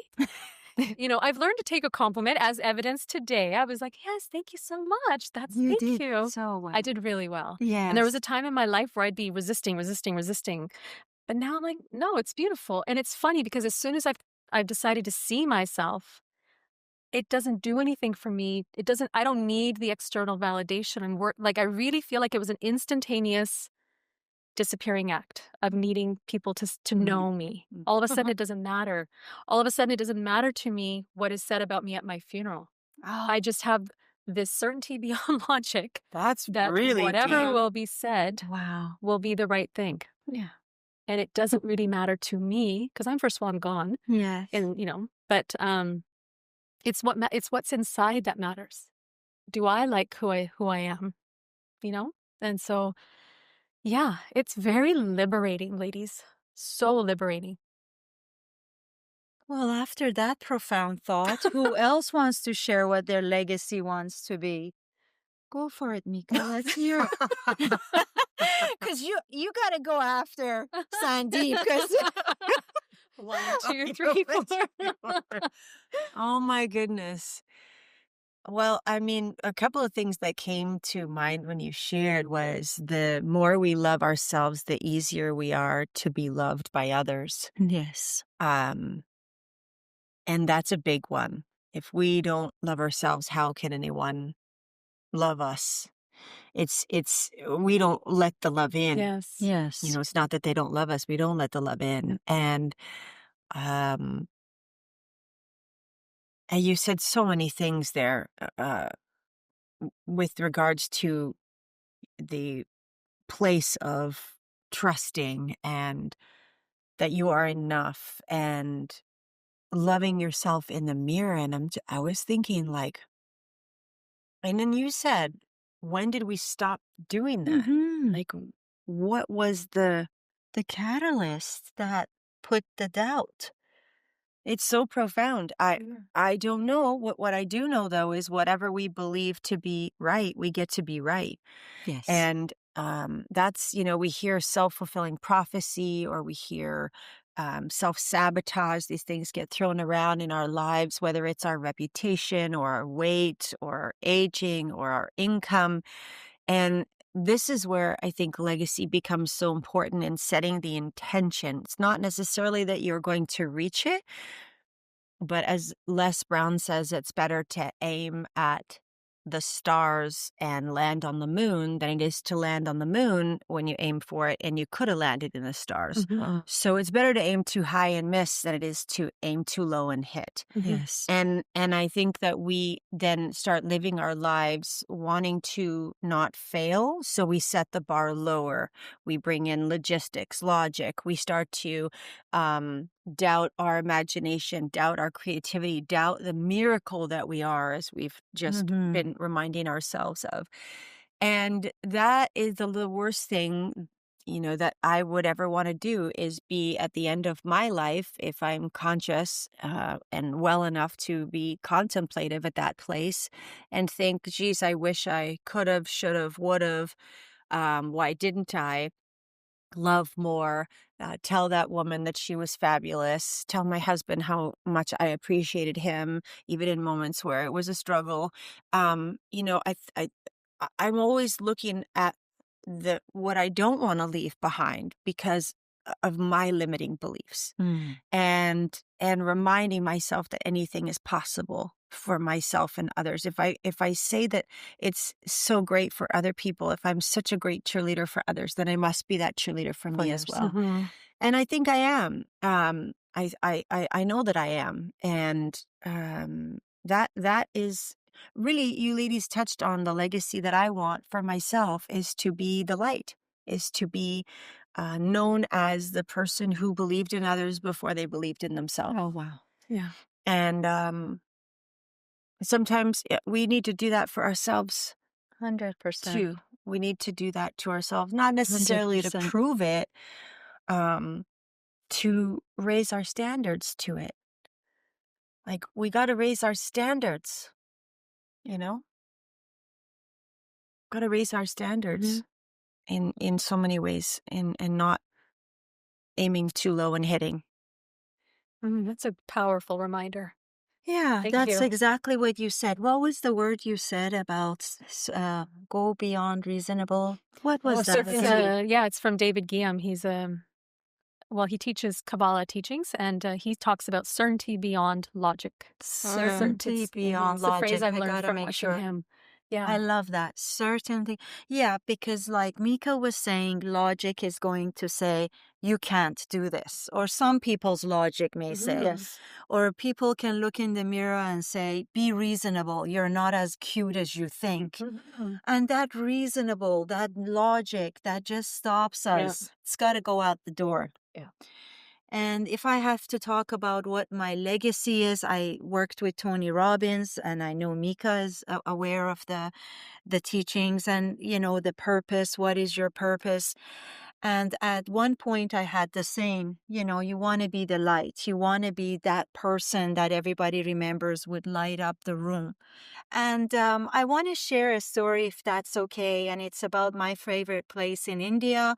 I've learned to take a compliment as evidence today. I was like, yes, thank you so much. Thank you. So well. I did really well. Yeah. And there was a time in my life where I'd be resisting. But now I'm like, no, it's beautiful. And it's funny because as soon as I've decided to see myself, it doesn't do anything for me. I don't need the external validation and work. Like, I really feel like it was an instantaneous disappearing act of needing people to know me. All of a sudden, it doesn't matter. All of a sudden, it doesn't matter to me what is said about me at my funeral. Oh, I just have this certainty beyond logic that's that really whatever deep. will be said Wow. will be the right thing. Yeah. And it doesn't really matter to me because first of all, I'm gone. Yes. And, but it's what's inside that matters. Do I like who I am? And so, yeah, it's very liberating, ladies. So liberating. Well, after that profound thought, who else wants to share what their legacy wants to be? Go for it, Meeka. Let's hear it. Because you got to go after Sandeep. 'Cause 1, 2, 3, 4. oh my goodness. Well, I mean, a couple of things that came to mind when you shared was the more we love ourselves, the easier we are to be loved by others. Yes. And that's a big one. If we don't love ourselves, how can anyone love us? We don't let the love in. Yes. Yes. It's not that they don't love us. We don't let the love in. And you said so many things there, with regards to the place of trusting and that you are enough and loving yourself in the mirror. And I was thinking like, and then you said, when did we stop doing that? Like, what was the catalyst that put the doubt? It's so profound. I don't know. What I do know, though, is whatever we believe to be right, we get to be right. Yes. And that's, we hear self-fulfilling prophecy, or we hear self-sabotage. These things get thrown around in our lives, whether it's our reputation or our weight or our aging or our income. And this is where I think legacy becomes so important in setting the intention. It's not necessarily that you're going to reach it, but as Les Brown says, it's better to aim at the stars and land on the moon than it is to land on the moon when you aim for it and you could have landed in the stars. So it's better to aim too high and miss than it is to aim too low and hit. Yes. And I think that we then start living our lives wanting to not fail. So we set the bar lower. We bring in logistics, logic. We start to doubt our imagination, doubt our creativity, doubt the miracle that we are, as we've just been reminding ourselves of. And that is the worst thing, that I would ever want to do, is be at the end of my life, if I'm conscious and well enough to be contemplative at that place, and think, geez, I wish I could have, should have, would have. Why didn't I? Love more, tell that woman that she was fabulous, tell my husband how much I appreciated him, even in moments where it was a struggle. I'm always looking at what I don't want to leave behind because of my limiting beliefs, and reminding myself that anything is possible for myself and others. If I say that it's so great for other people, if I'm such a great cheerleader for others, then I must be that cheerleader for me as well. And I think I am. I know that I am, and that is really, you ladies touched on the legacy that I want for myself, is to be the light, is to be known as the person who believed in others before they believed in themselves. Oh, wow. Yeah. And sometimes we need to do that for ourselves 100%. too. We need to do that to ourselves, not necessarily 100%. to prove it, to raise our standards to it. Like, we got to raise our standards, got to raise our standards in so many ways, and not aiming too low and hitting. That's a powerful reminder. Yeah, Thank that's you. exactly what you said. What was the word you said about go beyond reasonable? What was that? It's from David Guillaume. He's he teaches Kabbalah teachings, and he talks about certainty beyond logic. Certainty beyond It's the phrase logic. I've I learned gotta from make watching sure. him. I Yeah. love that. Certainty. Yeah, because like Mika was saying, logic is going to say, you can't do this. Or some people's logic may say. Yes. Or people can look in the mirror and say, be reasonable. You're not as cute as you think. And that reasonable, that logic, that just stops us. It's got to go out the door. Yeah. And if I have to talk about what my legacy is, I worked with Tony Robbins, and I know Mika is aware of the teachings and, the purpose. What is your purpose? And at one point I had the saying, you want to be the light. You want to be that person that everybody remembers would light up the room. And I want to share a story, if that's okay. And it's about my favorite place in India.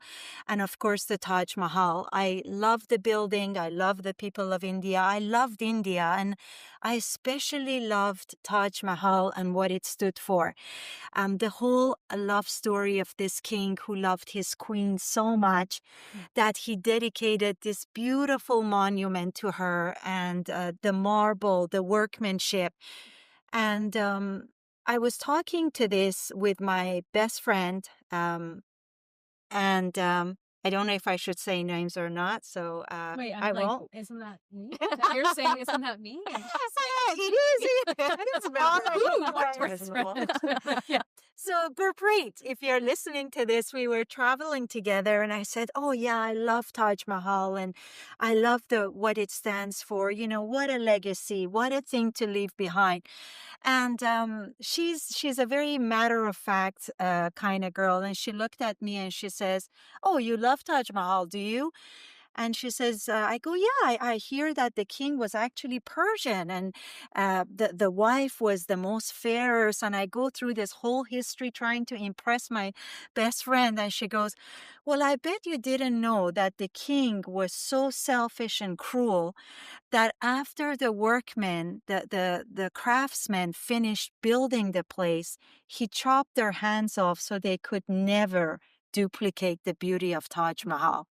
And of course, the Taj Mahal. I love the building. I love the people of India. I loved India. And I especially loved Taj Mahal and what it stood for. The whole love story of this king who loved his queen so much that he dedicated this beautiful monument to her, and the marble, the workmanship. And I was talking to this with my best friend, and I don't know if I should say names or not, so Wait, I won't. isn't that me? You're saying, isn't that me? It is. It's not Yeah. So, Gurpreet, if you're listening to this, we were traveling together, and I said, "Oh yeah, I love Taj Mahal, and I love what it stands for. What a legacy, what a thing to leave behind." And she's a very matter of fact kind of girl, and she looked at me and she says, "Oh, you love Taj Mahal, do you?" And she says, I go, yeah, I hear that the king was actually Persian, and the wife was the most fairest. And I go through this whole history trying to impress my best friend. And she goes, well, I bet you didn't know that the king was so selfish and cruel that after the workmen, the craftsmen finished building the place, he chopped their hands off so they could never duplicate the beauty of Taj Mahal.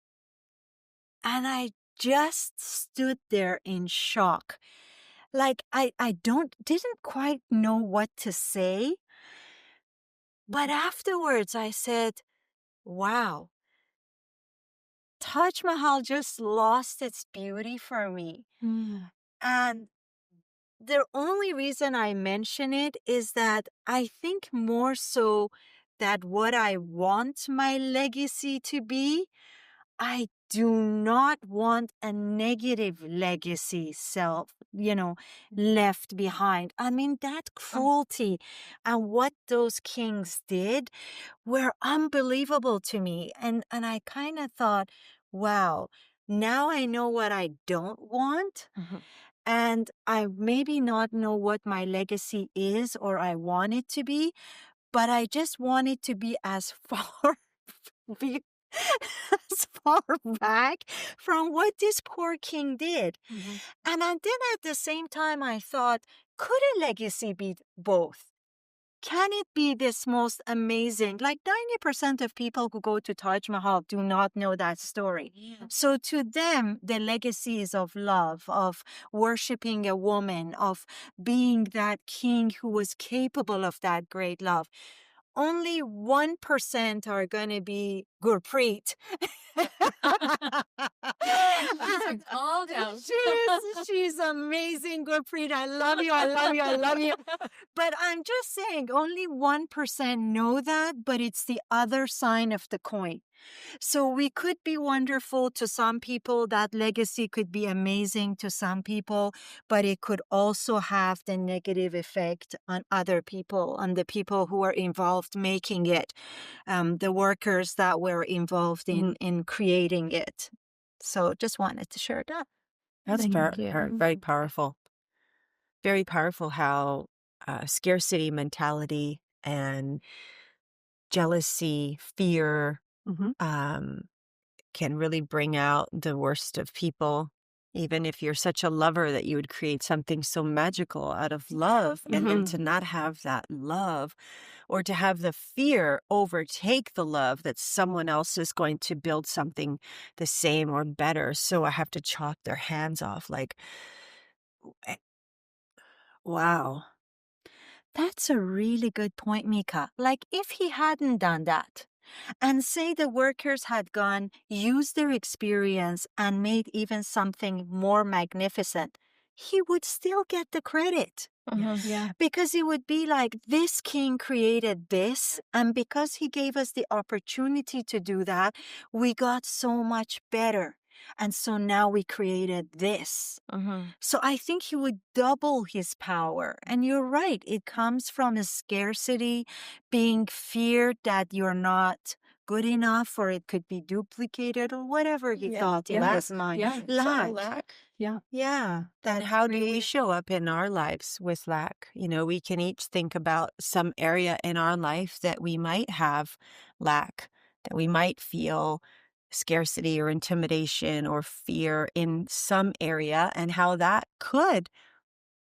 And I just stood there in shock. Like I didn't quite know what to say. But afterwards I said, wow, Taj Mahal just lost its beauty for me. And the only reason I mention it is that I think more so that what I want my legacy to be, I do not want a negative legacy left behind. I mean, that cruelty and what those kings did were unbelievable to me. And I kind of thought, wow, now I know what I don't want. And I maybe not know what my legacy is or I want it to be, but I just want it to be as far be- as far back from what this poor king did. And then at the same time, I thought, could a legacy be both? Can it be this most amazing? Like 90% of people who go to Taj Mahal do not know that story. Yeah. So to them, the legacy is of love, of worshiping a woman, of being that king who was capable of that great love. Only 1% are going to be Gurpreet. Calm down. She's amazing, Gurpreet. I love you. I love you. I love you. But I'm just saying, only 1% know that, but it's the other side of the coin. So we could be wonderful to some people. That legacy could be amazing to some people, but it could also have the negative effect on other people, on the people who are involved making it, the workers that were involved in creating it. So just wanted to share that. That's Thank you. very powerful. Very powerful how scarcity mentality and jealousy, fear Mhm. can really bring out the worst of people Even if you're such a lover that you would create something so magical out of love, and then to not have that love, or to have the fear overtake the love that someone else is going to build something the same or better, so I have to chop their hands off. Like, eh, wow. That's a really good point, Mika. Like, if he hadn't done that, and say the workers had gone, used their experience, and made even something more magnificent, he would still get the credit. Yes. Yeah. Because it would be like, this king created this, and because he gave us the opportunity to do that, we got so much better. And so now we created this. So I think he would double his power. And you're right, it comes from a scarcity, being feared that you're not good enough, or it could be duplicated, or whatever he thought in his mind. Yeah. Lack. Yeah. Yeah. And how do we show up in our lives with lack? You know, we can each think about some area in our life that we might have lack, that we might feel scarcity or intimidation or fear in some area, and how that could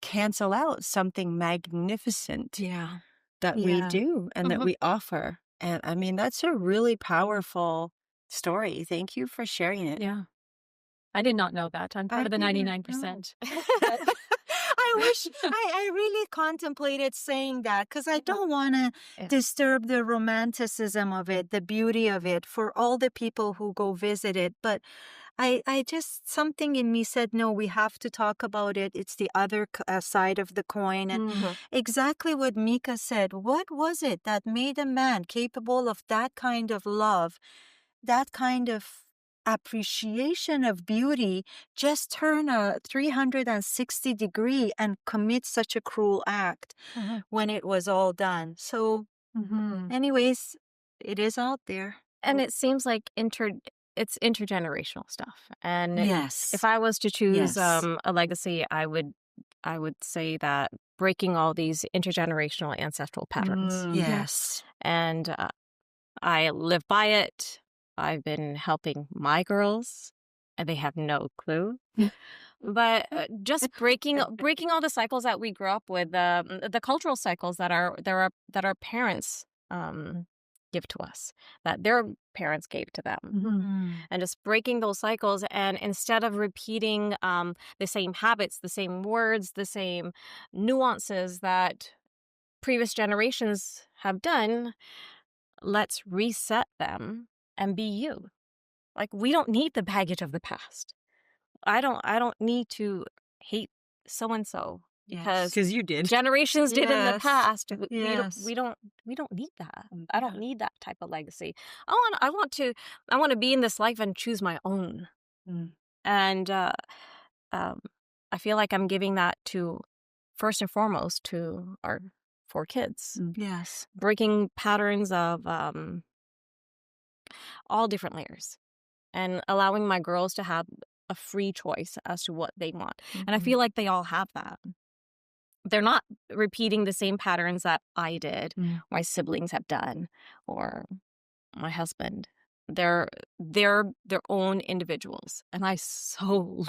cancel out something magnificent Yeah. that we Yeah. do and that we offer. And I mean, that's a really powerful story. Thank you for sharing it. Yeah. I did not know that. I'm part of the didn't 99%. I wish I really contemplated saying that, because I don't want to Yeah. disturb the romanticism of it, the beauty of it for all the people who go visit it. But I just, something in me said, no, we have to talk about it. It's the other side of the coin. And exactly what Mika said. What was it that made a man capable of that kind of love, that kind of appreciation of beauty, just turn a 360 degree and commit such a cruel act when it was all done? So anyways, it is out there. And it seems like it's intergenerational stuff. And Yes. if I was to choose Yes. a legacy, I would say that breaking all these intergenerational ancestral patterns. Yes. And I live by it. I've been helping my girls, and they have no clue. But just breaking all the cycles that we grew up with, the cultural cycles that our parents give to us, that their parents gave to them, and just breaking those cycles. And instead of repeating the same habits, the same words, the same nuances that previous generations have done, let's reset them and be you. Like, we don't need the baggage of the past. I don't need to hate so and so because you did. generations did in the Yes. past. Yes. We don't need that. I don't need that type of legacy. I want to be in this life and choose my own. And I feel like I'm giving that to, first and foremost, to our 4 kids. Yes. Breaking patterns of all different layers, and allowing my girls to have a free choice as to what they want. And I feel like they all have that. They're not repeating the same patterns that I did, my siblings have done, or my husband. They're their own individuals. And I so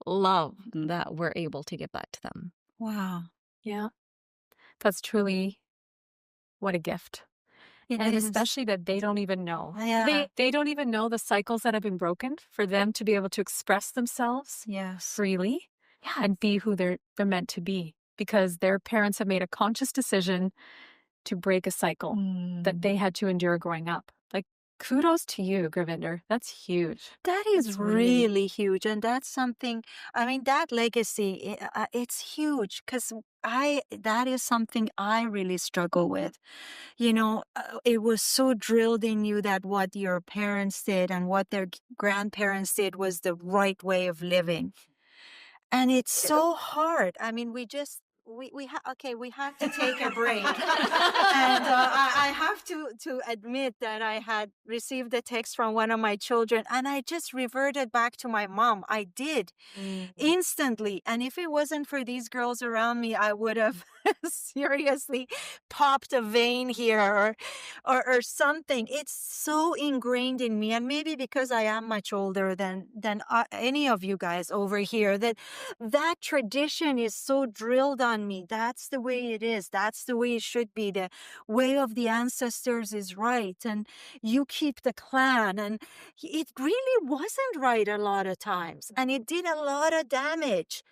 love that we're able to give that to them. Wow. Yeah. That's truly what a gift. And especially that they don't even know. Yeah. They don't even know the cycles that have been broken for them to be able to express themselves Yes. freely and be who they're meant to be, because their parents have made a conscious decision to break a cycle that they had to endure growing up. Like, kudos to you, Gravinder. That's huge. That is really huge. And that's something, I mean, that legacy, it's huge, because that is something I really struggle with. You know, it was so drilled in you that what your parents did and what their grandparents did was the right way of living. And it's so hard. I mean, we have to take a break. And I have to admit that I had received a text from one of my children, and I just reverted back to my mom. I did instantly. And if it wasn't for these girls around me, I would have seriously popped a vein here, or something. It's so ingrained in me, and maybe because I am much older than any of you guys over here, that tradition is so drilled on me. That's the way it is. That's the way it should be. The way of the ancestors is right, and you keep the clan. And it really wasn't right a lot of times, and it did a lot of damage.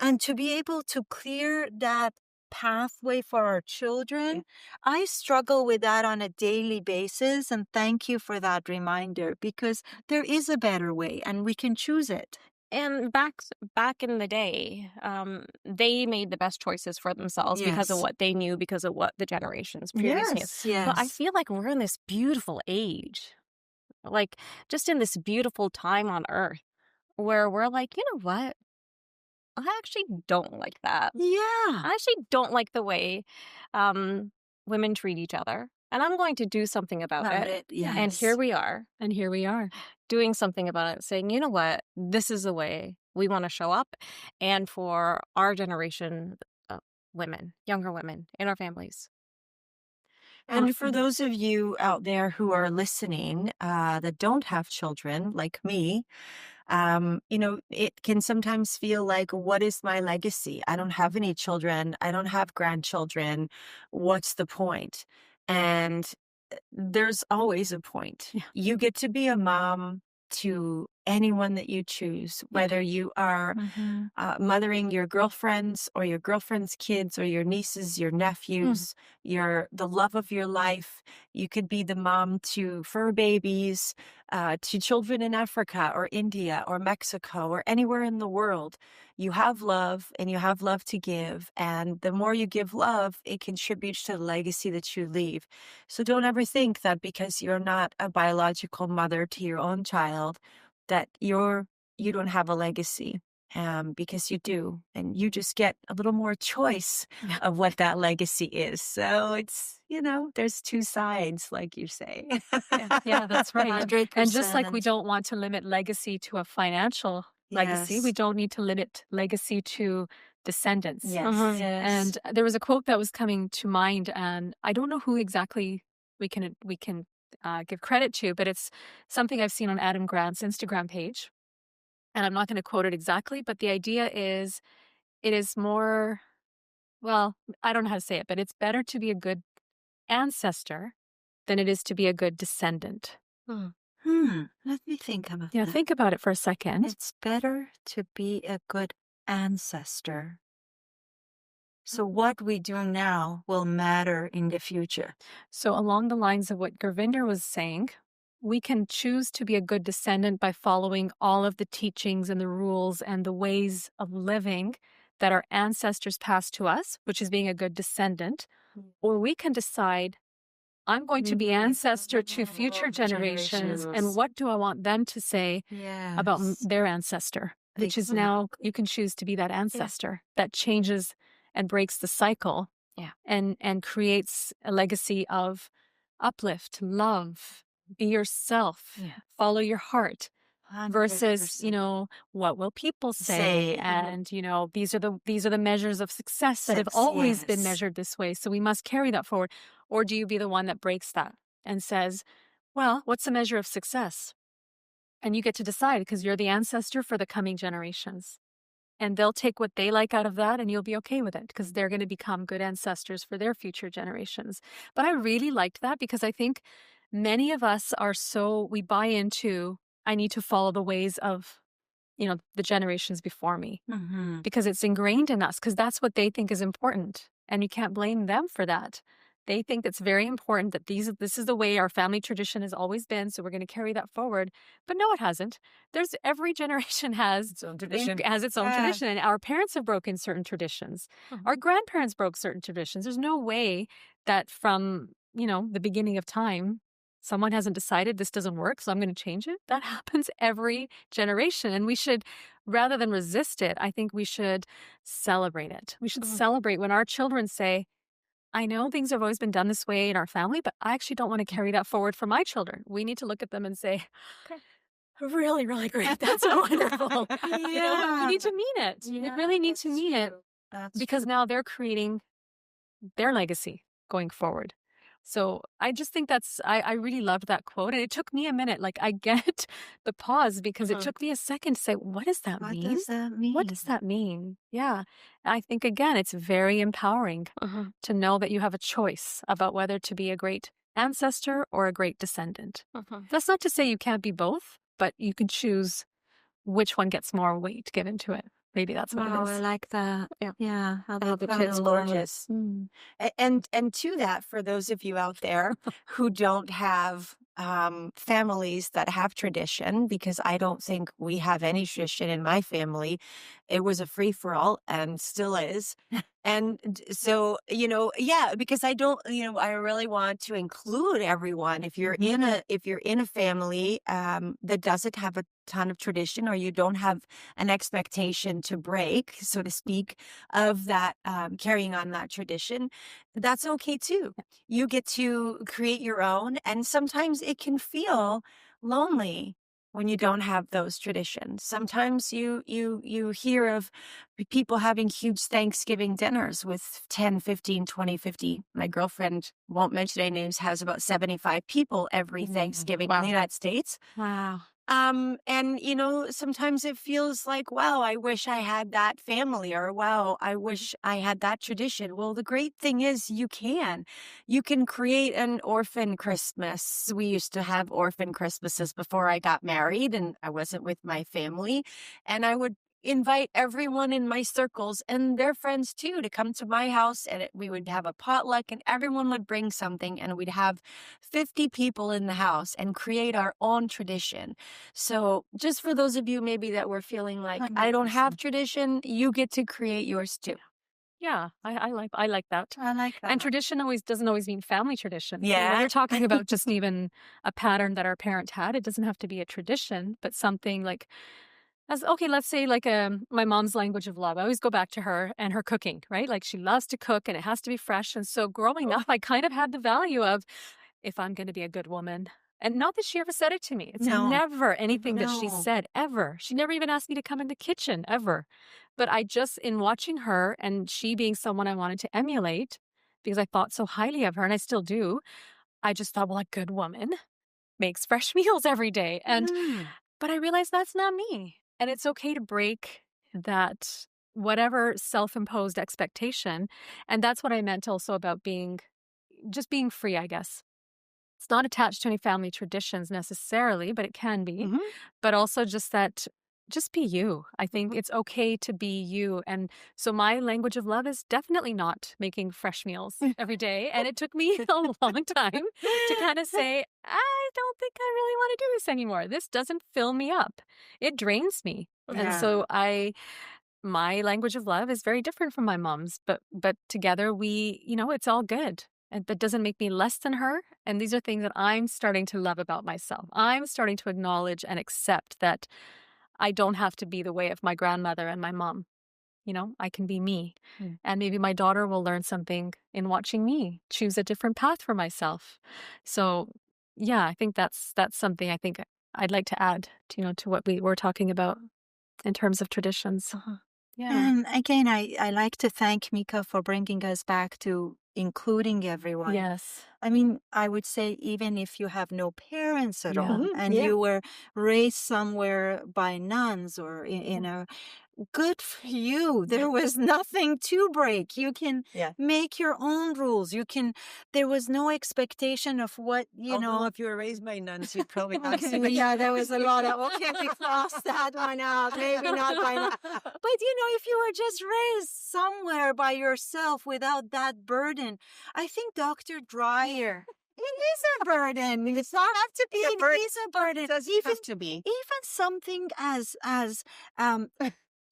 And to be able to clear that pathway for our children, I struggle with that on a daily basis. And thank you for that reminder, because there is a better way and we can choose it. And back in the day, they made the best choices for themselves because of Yes. what they knew, because of what the generations previous knew. Yes. But I feel like we're in this beautiful age, like just in this beautiful time on Earth, where we're like, you know what? I actually don't like that. Yeah. I actually don't like the way women treat each other, and I'm going to do something about it. Yes. And here we are. And here we are. Doing something about it, saying, you know what, this is the way we want to show up, and for our generation of women, younger women in our families. And for those of you out there who are listening that don't have children, like me, it can sometimes feel like, what is my legacy? I don't have any children. I don't have grandchildren. What's the point? And there's always a point. Yeah. You get to be a mom to anyone that you choose, whether you are mothering your girlfriends or your girlfriend's kids or your nieces, your nephews, the love of your life. You could be the mom to fur babies, to children in Africa or India or Mexico or anywhere in the world. You have love and you have love to give. And the more you give love, it contributes to the legacy that you leave. So don't ever think that because you're not a biological mother to your own child, that you don't have a legacy, because you do, and you just get a little more choice of what that legacy is. So it's, there's two sides, like you say. Yeah, that's right. 100%. And just like we don't want to limit legacy to a financial legacy, we Yes. don't need to limit legacy to descendants. Yes. Mhm. Yes. And there was a quote that was coming to mind, and I don't know who exactly we can give credit to, but it's something I've seen on Adam Grant's Instagram page. And I'm not going to quote it exactly, but the idea is, it is more, well, I don't know how to say it, but it's better to be a good ancestor than it is to be a good descendant. Let me think about Yeah, that. think about it for a second. It's better to be a good ancestor. So what we do now will matter in the future. So along the lines of what Gurvinder was saying, we can choose to be a good descendant by following all of the teachings and the rules and the ways of living that our ancestors passed to us, which is being a good descendant. Or we can decide, I'm going to be ancestor to future generations, and what do I want them to say about their ancestor, which is now you can choose to be that ancestor that changes and breaks the cycle, and creates a legacy of uplift, love, be yourself, follow your heart, versus 100%. what will people say, and these are the measures of success that have always been measured this way, so we must carry that forward. Or do you be the one that breaks that and says, well, what's the measure of success? And you get to decide, because you're the ancestor for the coming generations. And they'll take what they like out of that, and you'll be okay with it, because they're going to become good ancestors for their future generations. But I really liked that, because I think many of us we buy into, I need to follow the ways of, the generations before me, because it's ingrained in us, because that's what they think is important. And you can't blame them for that. They think it's very important that this is the way our family tradition has always been, so we're going to carry that forward. But no, it hasn't. Every generation has its own tradition, and our parents have broken certain traditions. Our grandparents broke certain traditions. There's no way that from, the beginning of time, someone hasn't decided this doesn't work, so I'm going to change it. That happens every generation. And we should, rather than resist it, I think we should celebrate it. We should celebrate when our children say, I know things have always been done this way in our family, but I actually don't want to carry that forward for my children. We need to look at them and say, really, really great. That's wonderful. We need to mean it. We really need to mean it. Because now they're creating their legacy going forward. So I just think I really loved that quote. And it took me a minute. Like, I get the pause because it took me a second to say, what does that What mean? does that mean? What does that mean? Yeah. I think, again, it's very empowering to know that you have a choice about whether to be a great ancestor or a great descendant. That's not to say you can't be both, but you can choose which one gets more weight given to it. Maybe that's what Wow, it I is. like that. Yeah. Yeah, I like It's that a lot. gorgeous. And to that, for those of you out there who don't have families that have tradition, because I don't think we have any tradition in my family, it was a free for all and still is. And so, yeah, because I don't, I really want to include everyone. If you're in a family that doesn't have a ton of tradition, or you don't have an expectation to break, so to speak, of that, carrying on that tradition, that's okay too. You get to create your own, and sometimes it can feel lonely when you don't have those traditions. Sometimes you hear of people having huge Thanksgiving dinners with 10, 15, 20, 50. My girlfriend, won't mention any names, has about 75 people every Thanksgiving in the United States. Wow. And sometimes it feels like, wow, I wish I had that family, or wow, I wish I had that tradition. Well, the great thing is you can create an orphan Christmas. We used to have orphan Christmases before I got married and I wasn't with my family. And I would invite everyone in my circles and their friends too to come to my house, and we would have a potluck and everyone would bring something, and we'd have 50 people in the house and create our own tradition. So just for those of you maybe that were feeling like, I don't have tradition, you get to create yours too. Yeah, I like that. I like that. And tradition doesn't always mean family tradition. Yeah. When you're talking about just even a pattern that our parent had, it doesn't have to be a tradition, but something like, let's say like my mom's language of love. I always go back to her and her cooking, right? Like, she loves to cook and it has to be fresh. And so growing up, I kind of had the value of, if I'm going to be a good woman. And not that she ever said it to me. It's No. never anything that she No. said, ever. She never even asked me to come in the kitchen, ever. But I just, in watching her and she being someone I wanted to emulate, because I thought so highly of her, and I still do, I just thought, well, a good woman makes fresh meals every day. And but I realized that's not me. And it's okay to break that, whatever self-imposed expectation. And that's what I meant also about being free, I guess. It's not attached to any family traditions necessarily, but it can be. But also just be you. I think it's okay to be you. And so my language of love is definitely not making fresh meals every day. And it took me a long time to kind of say, I don't think I really want to do this anymore. This doesn't fill me up. It drains me. And so my language of love is very different from my mom's, but together it's all good. And that doesn't make me less than her. And these are things that I'm starting to love about myself. I'm starting to acknowledge and accept that I don't have to be the way of my grandmother and my mom. I can be me. And maybe my daughter will learn something in watching me choose a different path for myself. So, yeah, I think that's something I think I'd like to add to what we were talking about in terms of traditions. Yeah. And again, I like to thank Meeka for bringing us back to including everyone. Yes. I mean, I would say even if you have no parents at all, and Yeah. you were raised somewhere by nuns or in a, good for you. There was nothing to break. You can make your own rules. There was no expectation of what, if you were raised by nuns, you'd probably not Okay, say but yeah, there was a lot of, okay, we crossed that one out. Maybe not by now. But, if you were just raised somewhere by yourself without that burden, I think Dr. Dreyer, it is a burden. It's not have to be a burden. It is a burden. It doesn't have to be. Even something as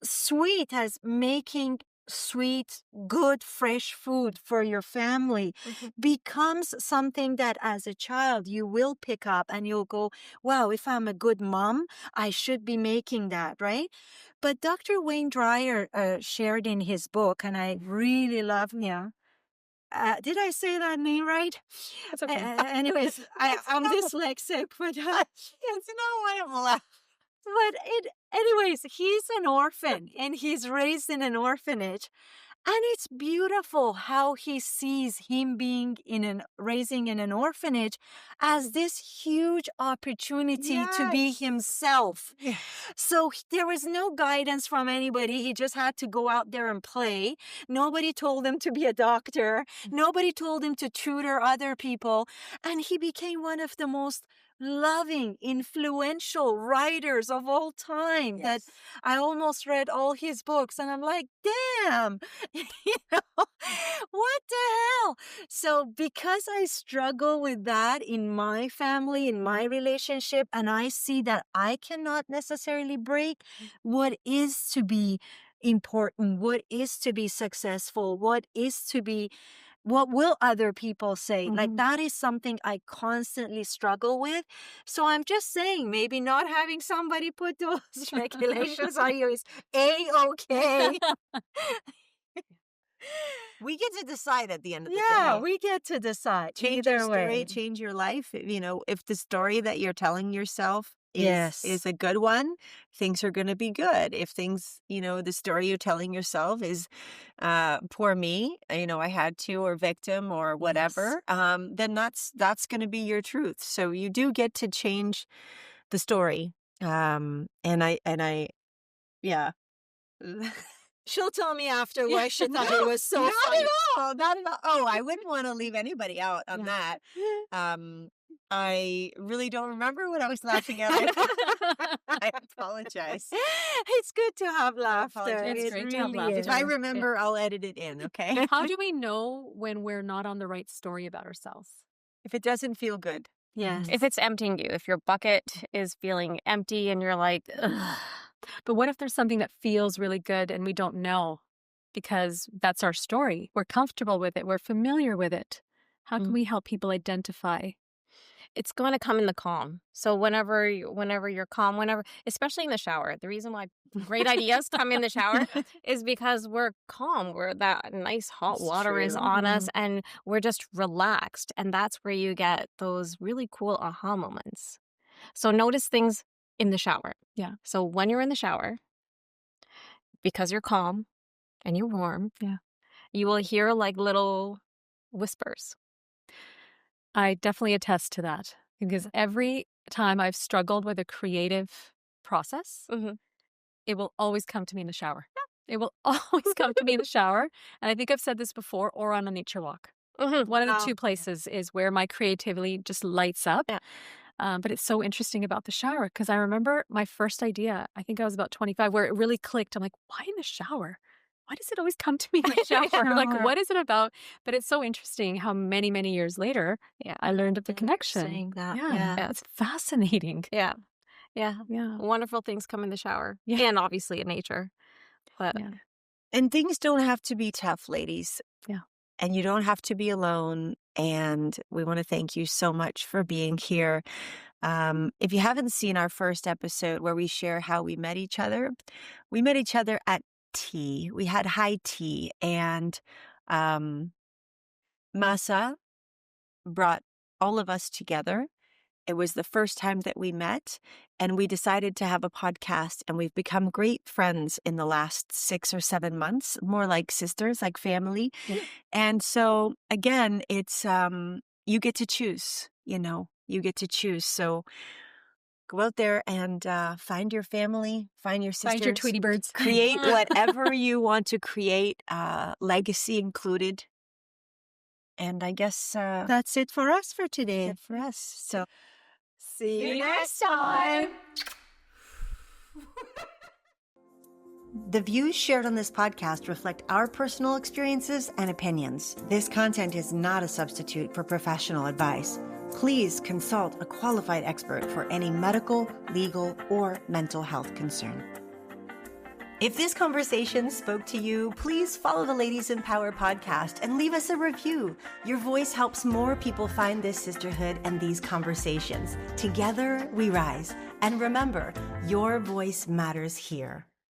sweet as making sweet, good, fresh food for your family becomes something that as a child you will pick up and you'll go, wow, if I'm a good mom, I should be making that, right? But Dr. Wayne Dreyer shared in his book, and I really love him. Did I say that name right? That's okay. Anyways, I'm dyslexic, but It's no way of laughing. anyways, he's an orphan and he's raised in an orphanage. And it's beautiful how he sees him being raising in an orphanage as this huge opportunity to be Yes. himself. Yes. So there was no guidance from anybody. He just had to go out there and play. Nobody told him to be a doctor. Nobody told him to tutor other people. And he became one of the most loving, influential writers of all time. That Yes. I almost read all his books, and I'm like, damn, you know, what the hell? So because I struggle with that in my family, in my relationship, and I see that I cannot necessarily break what is to be important, what is to be successful, what will other people say? Like, that is something I constantly struggle with. So I'm just saying, maybe not having somebody put those regulations on you is A-okay. We get to decide at the end of the Yeah, day. we get to decide. Change your Either story, way. change your life. You know, if the story that you're telling yourself Yes. is a good one, things are going to be good. If things, you know, the story you're telling yourself is poor me, you know, I had to, or victim, or whatever, then that's going to be your truth. So you do get to change the story. And I yeah. She'll tell me after why she thought it was so Not funny. at all. Not at all. Oh, I wouldn't want to leave anybody out on that. I really don't remember what I was laughing at. I apologize. It's good to have laughter. apologize. It's It great to have really laughter. is. If I remember, I'll edit it in, okay? How do we know when we're not on the right story about ourselves? If it doesn't feel good. Yes. If it's emptying you, if your bucket is feeling empty and you're like, ugh. But what if there's something that feels really good and we don't know because that's our story? We're comfortable with it. We're familiar with it. How can we help people identify? It's going to come in the calm. So whenever you're calm, especially in the shower, the reason why great ideas come in the shower is because we're calm. We're that nice hot It's water is true. on us and we're just relaxed. And that's where you get those really cool aha moments. So notice things in the shower. Yeah. So when you're in the shower, because you're calm and you're warm, you will hear like little whispers. I definitely attest to that because every time I've struggled with a creative process, it will always come to me in the shower. It will always come to me in the shower. And I think I've said this before, or on a nature walk. One of the two places is where my creativity just lights up. Yeah. But it's so interesting about the shower because I remember my first idea, I think I was about 25, where it really clicked. I'm like, why in the shower? Why does it always come to me in the shower? Like, what is it about? But it's so interesting how many, many years later, I learned of the connection. Saying that. Yeah, it's fascinating. Yeah. Yeah. Wonderful things come in the shower. Yeah. And obviously in nature. But And things don't have to be tough, ladies. Yeah. And you don't have to be alone. And we want to thank you so much for being here. If you haven't seen our first episode where we share how we met each other at tea. We had high tea, and Masa brought all of us together. It was the first time that we met, and we decided to have a podcast, and we've become great friends in the last 6 or 7 months, more like sisters, like family. And so again, it's you get to choose, you get to choose. So go out there and find your family, find your sisters. Find your Tweety birds. Create whatever you want to create, legacy included. And I guess That's it for us for today. that's it for us. So See you next time. The views shared on this podcast reflect our personal experiences and opinions. This content is not a substitute for professional advice. Please consult a qualified expert for any medical, legal, or mental health concern. If this conversation spoke to you, please follow the Ladies in Power podcast and leave us a review. Your voice helps more people find this sisterhood and these conversations. Together we rise. And remember, your voice matters here.